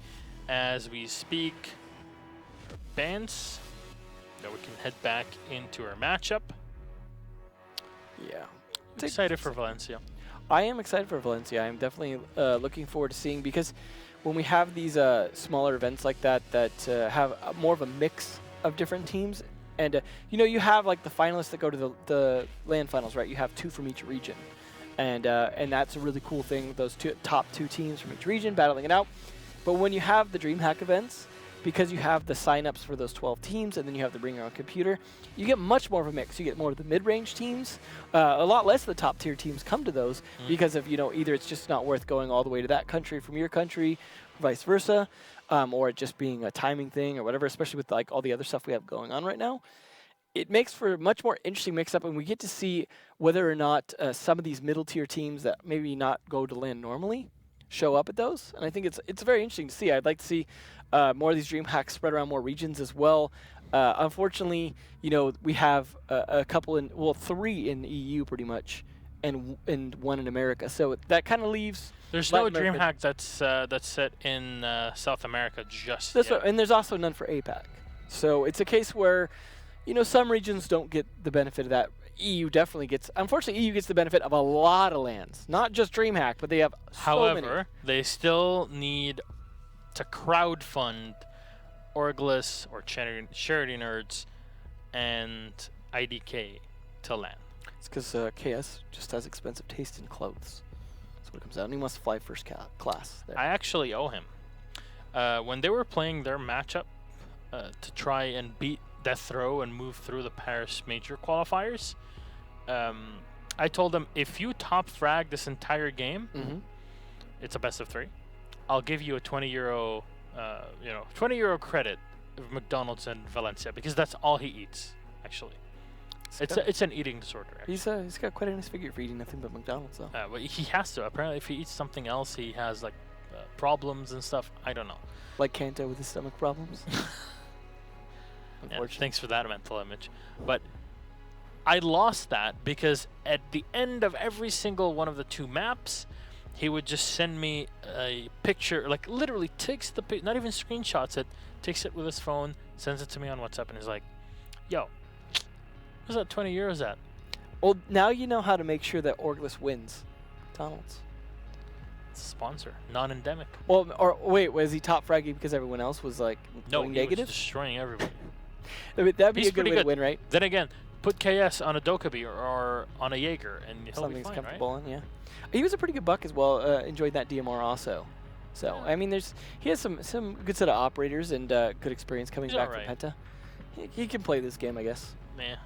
as we speak. Bands. That we can head back into our matchup. Yeah. Excited for Valencia. I am excited for Valencia. I'm definitely looking forward to seeing, because when we have these smaller events like that have more of a mix of different teams, and you know, you have like the finalists that go to the LAN finals, right? You have 2 from each region. And that's a really cool thing, those top 2 teams from each region battling it out. But when you have the DreamHack events, because you have the signups for those 12 teams, and then you have to bring your own computer, you get much more of a mix. You get more of the mid-range teams. A lot less of the top-tier teams come to those because of, either it's just not worth going all the way to that country from your country, vice versa, or it just being a timing thing or whatever, especially with like all the other stuff we have going on right now. It makes for a much more interesting mix-up, and we get to see whether or not some of these middle-tier teams that maybe not go to LAN normally show up at those. And I think it's very interesting to see. I'd like to see more of these DreamHacks spread around more regions as well. Unfortunately, we have a couple three in the EU pretty much, and one in America. So that kind of leaves. There's Latin no America. DreamHack that's set in South America just That's yet. right, and there's also none for APAC. So it's a case where, some regions don't get the benefit of that. EU definitely gets. Unfortunately, EU gets the benefit of a lot of lands, not just DreamHack, but they have so many. However, they still need to crowdfund Orglis or Charity Nerds and IDK to land. It's because KS just has expensive taste in clothes. That's what it comes down. He must fly first class there. I actually owe him. When they were playing their matchup to try and beat Death Throw and move through the Paris major qualifiers, I told them, if you top frag this entire game, it's a best of 3. I'll give you a 20 euro, 20 euro credit of McDonald's in Valencia, because that's all he eats. Actually, it's an eating disorder. Actually. He's got quite a nice figure for eating nothing but McDonald's though. But he has to. Apparently, if he eats something else, he has like problems and stuff. I don't know. Like Kanto with his stomach problems. Yeah, thanks for that mental image. But I lost that because at the end of every single one of the 2 maps, he would just send me a picture, like literally takes the not even screenshots it, takes it with his phone, sends it to me on WhatsApp, and is like, "Yo, where's that 20 euros at?" Well, now you know how to make sure that Orglis wins. McDonald's. It's a sponsor, non-endemic. Well, or wait, was he top fragging because everyone else was like going negative? Was destroying everybody. I mean, that'd be He's a good pretty way good. to win, right? Then again, put KS on a Dokkaebi or on a Jaeger, and he'll Something's be fine, comfortable right? in, yeah. He was a pretty good buck as well. Enjoyed that DMR also. So I mean, he has some good set of operators and good experience coming He's back alright. from Penta. He can play this game, I guess. Yeah.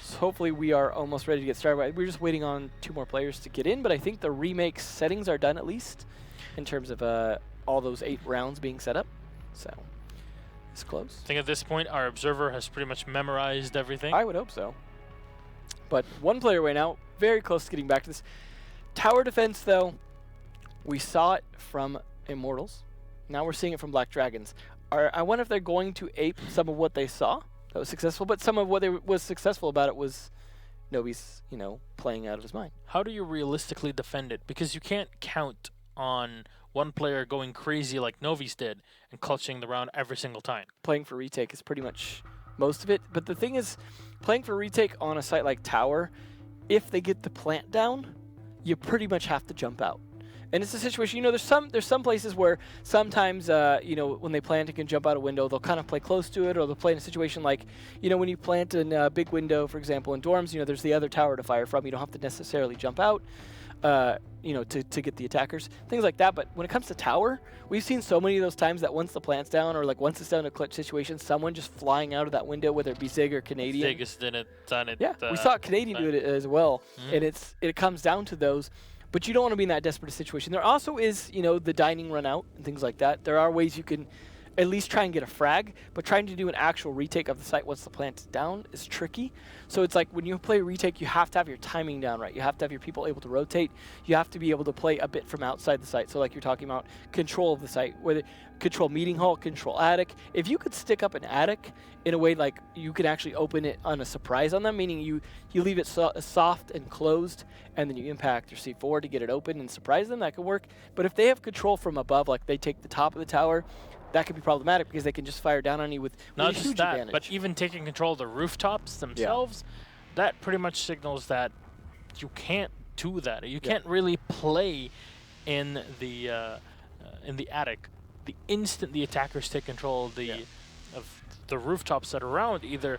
So hopefully we are almost ready to get started. We're just waiting on 2 more players to get in, but I think the remake settings are done at least in terms of all those 8 rounds being set up. So it's close. I think at this point our observer has pretty much memorized everything. I would hope so. But 1 player away now, very close to getting back to this. Tower defense, though, we saw it from Immortals. Now we're seeing it from Black Dragons. I wonder if they're going to ape some of what they saw that was successful, but some of what was successful about it was Novi's, playing out of his mind. How do you realistically defend it? Because you can't count on one player going crazy like Novi's did and clutching the round every single time. Playing for retake is pretty much most of it. But the thing is, playing for retake on a site like Tower, if they get the plant down, you pretty much have to jump out. And it's a situation, there's some places where sometimes, when they plant and can jump out a window, they'll kind of play close to it, or they'll play in a situation like, when you plant in a big window, for example, in dorms, there's the other tower to fire from. You don't have to necessarily jump out, to get the attackers, things like that. But when it comes to tower, we've seen so many of those times that once the plant's down, or like once it's down in a clutch situation, someone just flying out of that window, whether it be Zig or Canadian. Zig has done it. Yeah, we saw Canadian do it as well, and it comes down to those. But you don't want to be in that desperate situation. There also is, the dining run out and things like that. There are ways you can at least try and get a frag, but trying to do an actual retake of the site once the plant is down is tricky. So it's like when you play retake, you have to have your timing down right. You have to have your people able to rotate. You have to be able to play a bit from outside the site. So like you're talking about control of the site, whether control meeting hall, control attic. If you could stick up an attic in a way like you can actually open it on a surprise on them, meaning you leave it soft and closed, and then you impact your C4 to get it open and surprise them, that could work. But if they have control from above, like they take the top of the tower, that could be problematic because they can just fire down on you with not a just huge that, advantage. but even taking control of the rooftops themselves, that pretty much signals that you can't do that. You can't really play in the attic. The instant the attackers take control of the rooftops that are around, either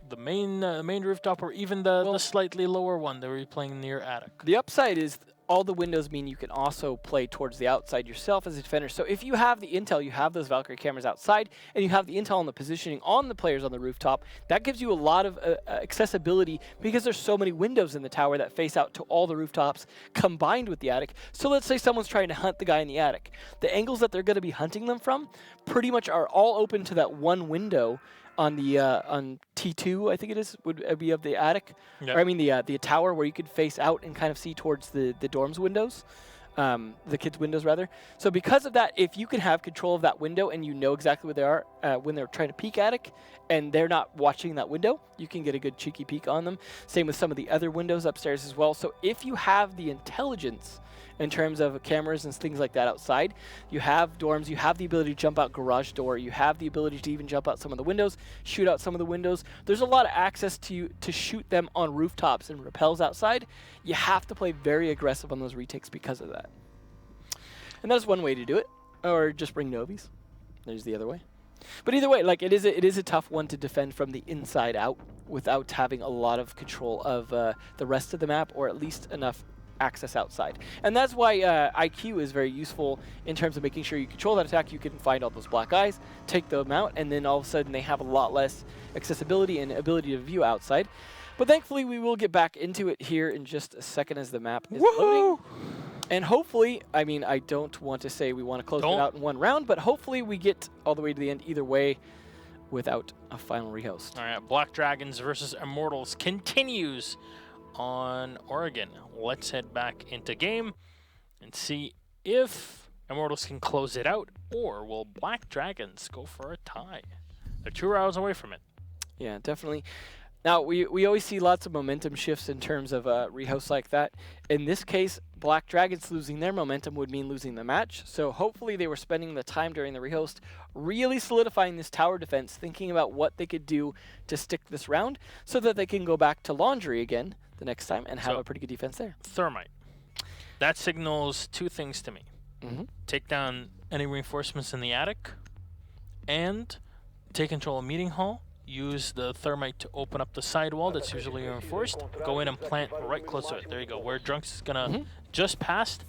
the main rooftop, or even the slightly lower one that we're playing near attic. The upside is all the windows mean you can also play towards the outside yourself as a defender. So if you have the intel, you have those Valkyrie cameras outside, and you have the intel on the positioning on the players on the rooftop, that gives you a lot of accessibility because there's so many windows in the tower that face out to all the rooftops combined with the attic. So let's say someone's trying to hunt the guy in the attic. The angles that they're going to be hunting them from pretty much are all open to that one window on the on T2, I think it is, would be of the attic. Yep. Or I mean the tower where you could face out and kind of see towards the dorms windows, the kids' windows rather. So because of that, if you can have control of that window and you know exactly where they are when they're trying to peek attic and they're not watching that window, you can get a good cheeky peek on them. Same with some of the other windows upstairs as well. So if you have the intelligence in terms of cameras and things like that outside, you have dorms, you have the ability to jump out garage door, you have the ability to even jump out some of the windows, shoot out some of the windows. There's a lot of access to shoot them on rooftops and rappels outside. You have to play very aggressive on those retakes because of that. And that's one way to do it, or just bring Novies. There's the other way. But either way, like it is a tough one to defend from the inside out without having a lot of control of the rest of the map, or at least enough access outside. And that's why IQ is very useful in terms of making sure you control that attack. You can find all those black eyes, take them out, and then all of a sudden they have a lot less accessibility and ability to view outside. But thankfully we will get back into it here in just a second as the map is loading. And hopefully, I mean, I don't want to say we want to close it out in one round, but hopefully we get all the way to the end either way without a final rehost. All right, Black Dragons versus Immortals continues on Oregon. Let's head back into game and see if Immortals can close it out, or will Black Dragons go for a tie? They're 2 rounds away from it. Yeah, definitely. Now, we always see lots of momentum shifts in terms of rehosts like that. In this case, Black Dragons losing their momentum would mean losing the match. So hopefully they were spending the time during the rehost really solidifying this tower defense, thinking about what they could do to stick this round so that they can go back to Laundry again the next time and have a pretty good defense there. Thermite. That signals two things to me. Mm-hmm. Take down any reinforcements in the attic and take control of Meeting Hall. Use the Thermite to open up the sidewall that's usually reinforced. Go in and plant right close to it. There you go. Where Drunks is going to just past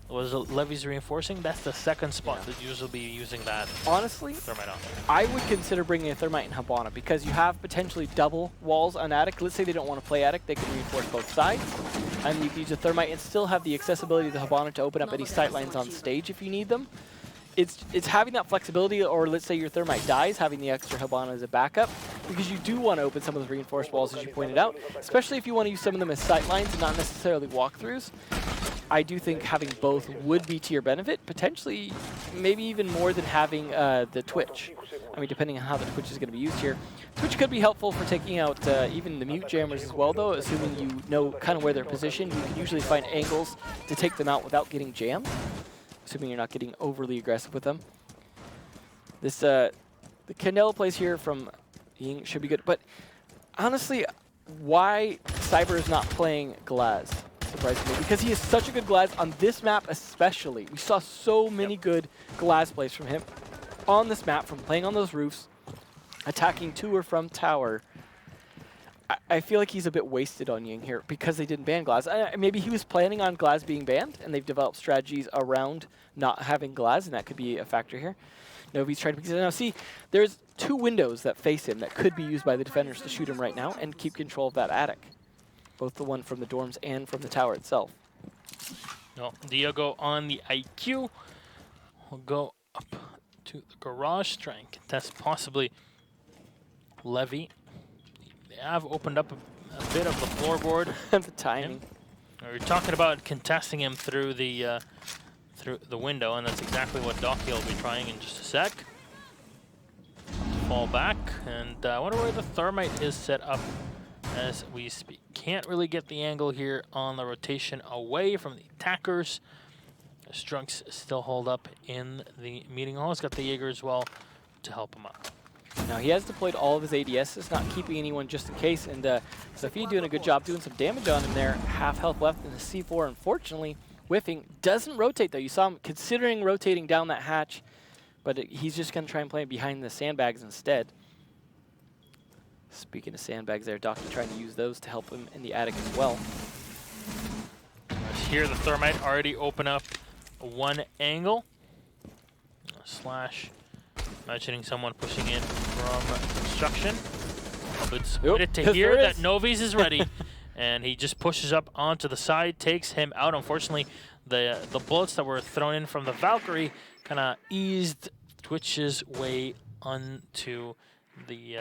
was Levy's reinforcing. That's the second spot that usually be using that. Honestly, Thermite on. I would consider bringing a Thermite in Habana because you have potentially double walls on attic. Let's say they don't want to play attic. They can reinforce both sides. And you can use a Thermite and still have the accessibility of the Habana to open up any sightlines on stage if you need them. It's having that flexibility, or let's say your Thermite dies, having the extra Habana as a backup, because you do want to open some of those reinforced walls, as you pointed out, especially if you want to use some of them as sightlines and not necessarily walkthroughs. I do think having both would be to your benefit, potentially maybe even more than having the Twitch. I mean, depending on how the Twitch is going to be used here. Twitch could be helpful for taking out even the mute jammers as well, though, assuming you know kind of where they're positioned. You can usually find angles to take them out without getting jammed, assuming you're not getting overly aggressive with them. This the Candela plays here from Ying should be good, but honestly, why Cyber is not playing Glaz surprises me, because he is such a good Glaz on this map especially. We saw so many good Glaz plays from him on this map, from playing on those roofs, attacking to or from tower. I feel like he's a bit wasted on Ying here because they didn't ban Glaz. Maybe he was planning on Glaz being banned, and they've developed strategies around not having Glaz, and that could be a factor here. Novi's trying to... Now, see, there's 2 windows that face him that could be used by the defenders to shoot him right now and keep control of that attic. Both the one from the dorms and from the tower itself. No, Diogo on the IQ will go up to the garage, try and contest possibly Levy. They have opened up a bit of the floorboard. The timing. We're talking about contesting him through the window, and that's exactly what Docky will be trying in just a sec. Fall back, and I wonder where the Thermite is set up as we speak. Can't really get the angle here on the rotation away from the attackers. Strunks still hold up in the meeting hall. He's got the Jaeger as well to help him out. Now he has deployed all of his ADSs, not keeping anyone just in case, and Sophie doing a good job doing some damage on him there. Half health left in the C4, unfortunately. Whiffing, doesn't rotate though. You saw him considering rotating down that hatch, but he's just going to try and play behind the sandbags instead. Speaking of sandbags there, Docky trying to use those to help him in the attic as well. Here the Thermite already open up one angle. Slash, imagining someone pushing in from construction. But it's waited to hear that Novi's is ready. And he just pushes up onto the side, takes him out. Unfortunately, the bullets that were thrown in from the Valkyrie kind of eased Twitch's way onto the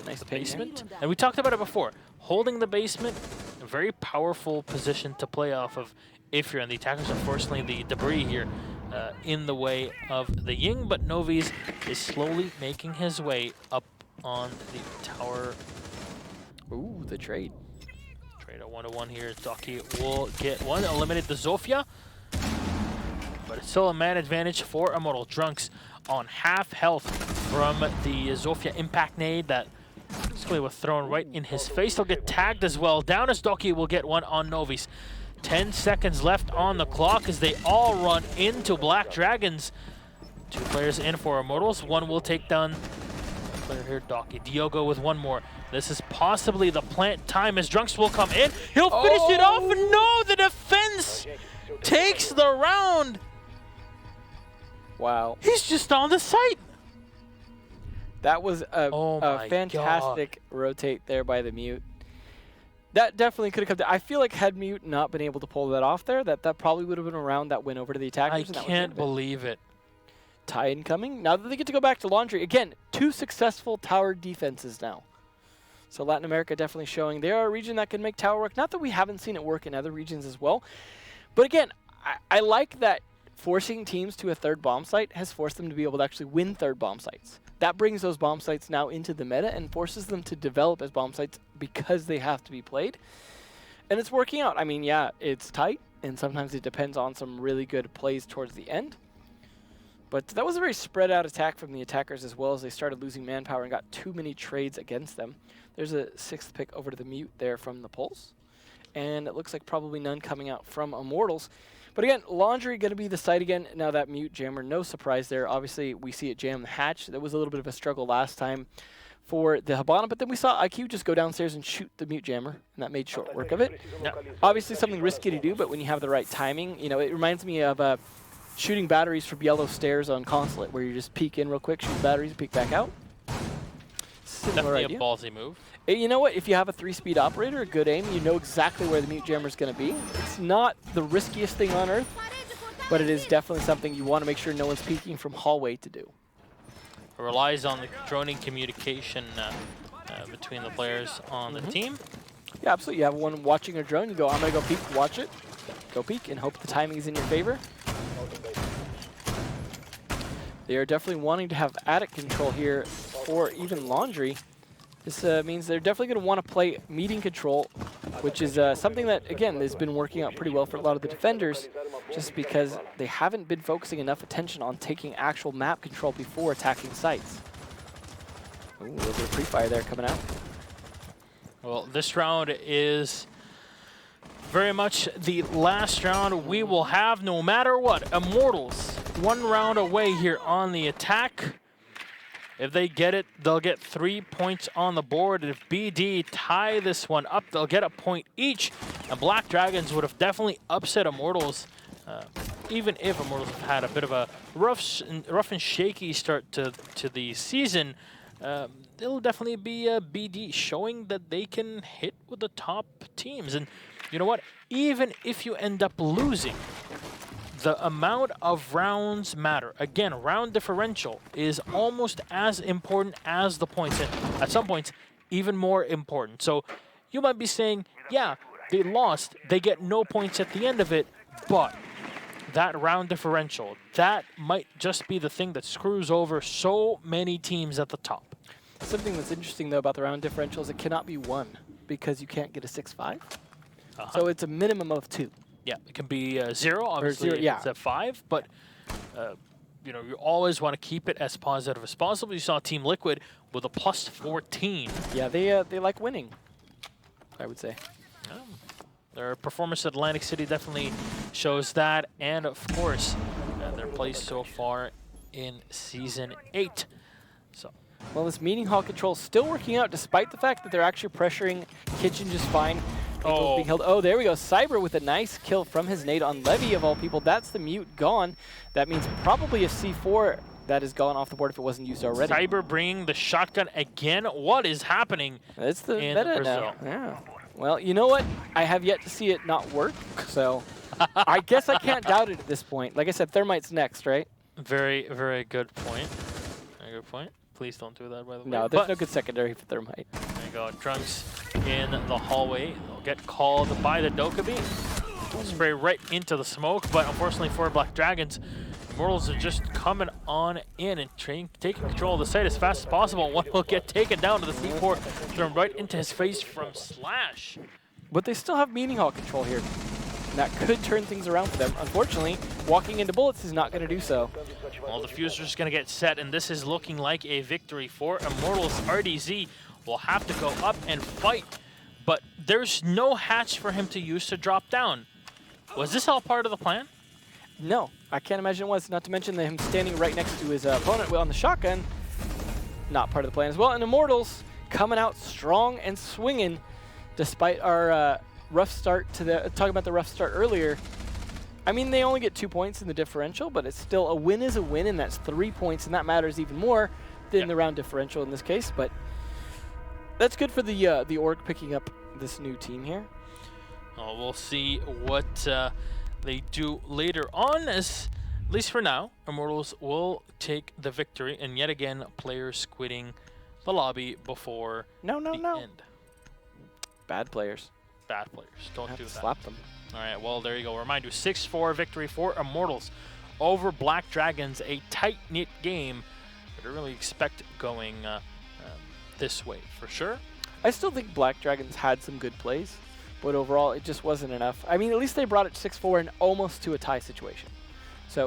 nice basement. And we talked about it before. Holding the basement, a very powerful position to play off of if you're in the attackers. Unfortunately, the debris here in the way of the Ying, but Novi's is slowly making his way up on the tower. Ooh, the trade. Trade a 1-1 here. Docky will get one. Eliminate the Zofia. But it's still a man advantage for Immortal. Drunks on half health from the Zofia impact nade that basically was thrown right in his face. He'll get tagged as well. Down as Docky will get one on Novi's. 10 seconds left on the clock as they all run into Black Dragons. 2 players in for Immortals. One will take down the player here, Docky. Diogo with one more. This is possibly the plant time as Drunks will come in. He'll finish it off. No, the defense takes the round. Wow. He's just on the site. That was a fantastic rotate there by the Mute. That definitely could have come down. I feel like had Mute not been able to pull that off there, that probably would have been a round that went over to the attackers. I can't believe it. Tie incoming. Now that they get to go back to Laundry. Again, 2 successful tower defenses now. So Latin America definitely showing they are a region that can make tower work. Not that we haven't seen it work in other regions as well. But again, I like that forcing teams to a 3rd bomb site has forced them to be able to actually win 3rd bomb sites. That brings those bomb sites now into the meta and forces them to develop as bomb sites because they have to be played. And it's working out. I mean, yeah, it's tight, and sometimes it depends on some really good plays towards the end. But that was a very spread out attack from the attackers as well as they started losing manpower and got too many trades against them. There's a 6th pick over to the Mute there from the Pulse. And it looks like probably none coming out from Immortals. But again, Laundry going to be the site again. Now that Mute Jammer, no surprise there. Obviously, we see it jam the hatch. That was a little bit of a struggle last time for the Habana, but then we saw IQ just go downstairs and shoot the Mute Jammer, and that made short work of it. Yep. Obviously, something risky to do, but when you have the right timing, you know, it reminds me of shooting batteries from yellow stairs on Consulate, where you just peek in real quick, shoot batteries, peek back out. Similar Definitely a ballsy move. You know what? If you have a 3-speed operator, a good aim, you know exactly where the Mute Jammer is going to be. It's not the riskiest thing on earth, but it is definitely something you want to make sure no one's peeking from hallway to do. It relies on the droning communication between the players on the team. Yeah, absolutely. You have one watching a drone, you go, I'm going to go peek, watch it, go peek, and hope the timing is in your favor. They are definitely wanting to have attic control here or even Laundry. This means they're definitely going to want to play meeting control, which is something that, again, has been working out pretty well for a lot of the defenders, just because they haven't been focusing enough attention on taking actual map control before attacking sites. Ooh, a little bit of pre-fire there coming out. Well, this round is very much the last round we will have no matter what. Immortals, 1 round away here on the attack. If they get it, they'll get 3 points on the board. If BD tie this one up, they'll get a point each. And Black Dragons would have definitely upset Immortals, even if Immortals have had a bit of a rough and shaky start to the season. It'll definitely be a BD showing that they can hit with the top teams. And you know what? Even if you end up losing, the amount of rounds matter. Again, round differential is almost as important as the points, and at some points, even more important. So you might be saying, yeah, they lost, they get no points at the end of it, but that round differential, that might just be the thing that screws over so many teams at the top. Something that's interesting, though, about the round differential is it cannot be 1 because you can't get a 6-5. So it's a minimum of 2. Yeah, it can be 0, obviously, 0, yeah. It's at 5, but you know, you always want to keep it as positive as possible. You saw Team Liquid with a plus 14. Yeah, they like winning, I would say. Their performance at Atlantic City definitely shows that, and of course, their play so far in Season 8. So Well, this meeting hall control still working out despite the fact that they're actually pressuring Kitchen just fine. Being held. Oh, there we go. Cyber with a nice kill from his nade on Levy of all people. That's the mute gone. That means probably a C4 that is gone off the board if it wasn't used already. Cyber bringing the shotgun again. What is happening? It's the in meta Brazil? now. Yeah. Well, you know what? I have yet to see it not work, so I guess I can't doubt it at this point. Like I said, Thermite's next, right? Very, very good point. Very good point. Please don't do that, by the way. No, there's no good secondary for Thermite. There you go. Trunks in the hallway. They'll get called by the Dokkaebi. Spray right into the smoke, but unfortunately for Black Dragons, Immortals are just coming on in and taking control of the site as fast as possible. One will get taken down to the C4, thrown right into his face from Slash. But they still have meeting hall control here. And that could turn things around for them. Unfortunately, walking into bullets is not going to do so. Well, the fuse is going to get set, and this is looking like a victory for Immortals. RDZ will have to go up and fight, but there's no hatch for him to use to drop down. Was this all part of the plan? No, I can't imagine it was. Not to mention him standing right next to his opponent on the shotgun. Not part of the plan as well. And Immortals coming out strong and swinging, despite our rough start to the talking about the rough start earlier. I mean, they only get 2 points in the differential, but it's still a win is a win, and that's 3 points, and that matters even more than the round differential in this case. But that's good for the org picking up this new team here. We'll see what they do later on, as at least for now, Immortals will take the victory, and yet again, players quitting the lobby before the end. Bad players. Bad players. Don't do that. Slap them. All right, well, there you go. Remind you, 6-4 victory for Immortals over Black Dragons. A tight-knit game that I really expect going this way, for sure. I still think Black Dragons had some good plays, but overall, it just wasn't enough. I mean, at least they brought it 6-4 and almost to a tie situation.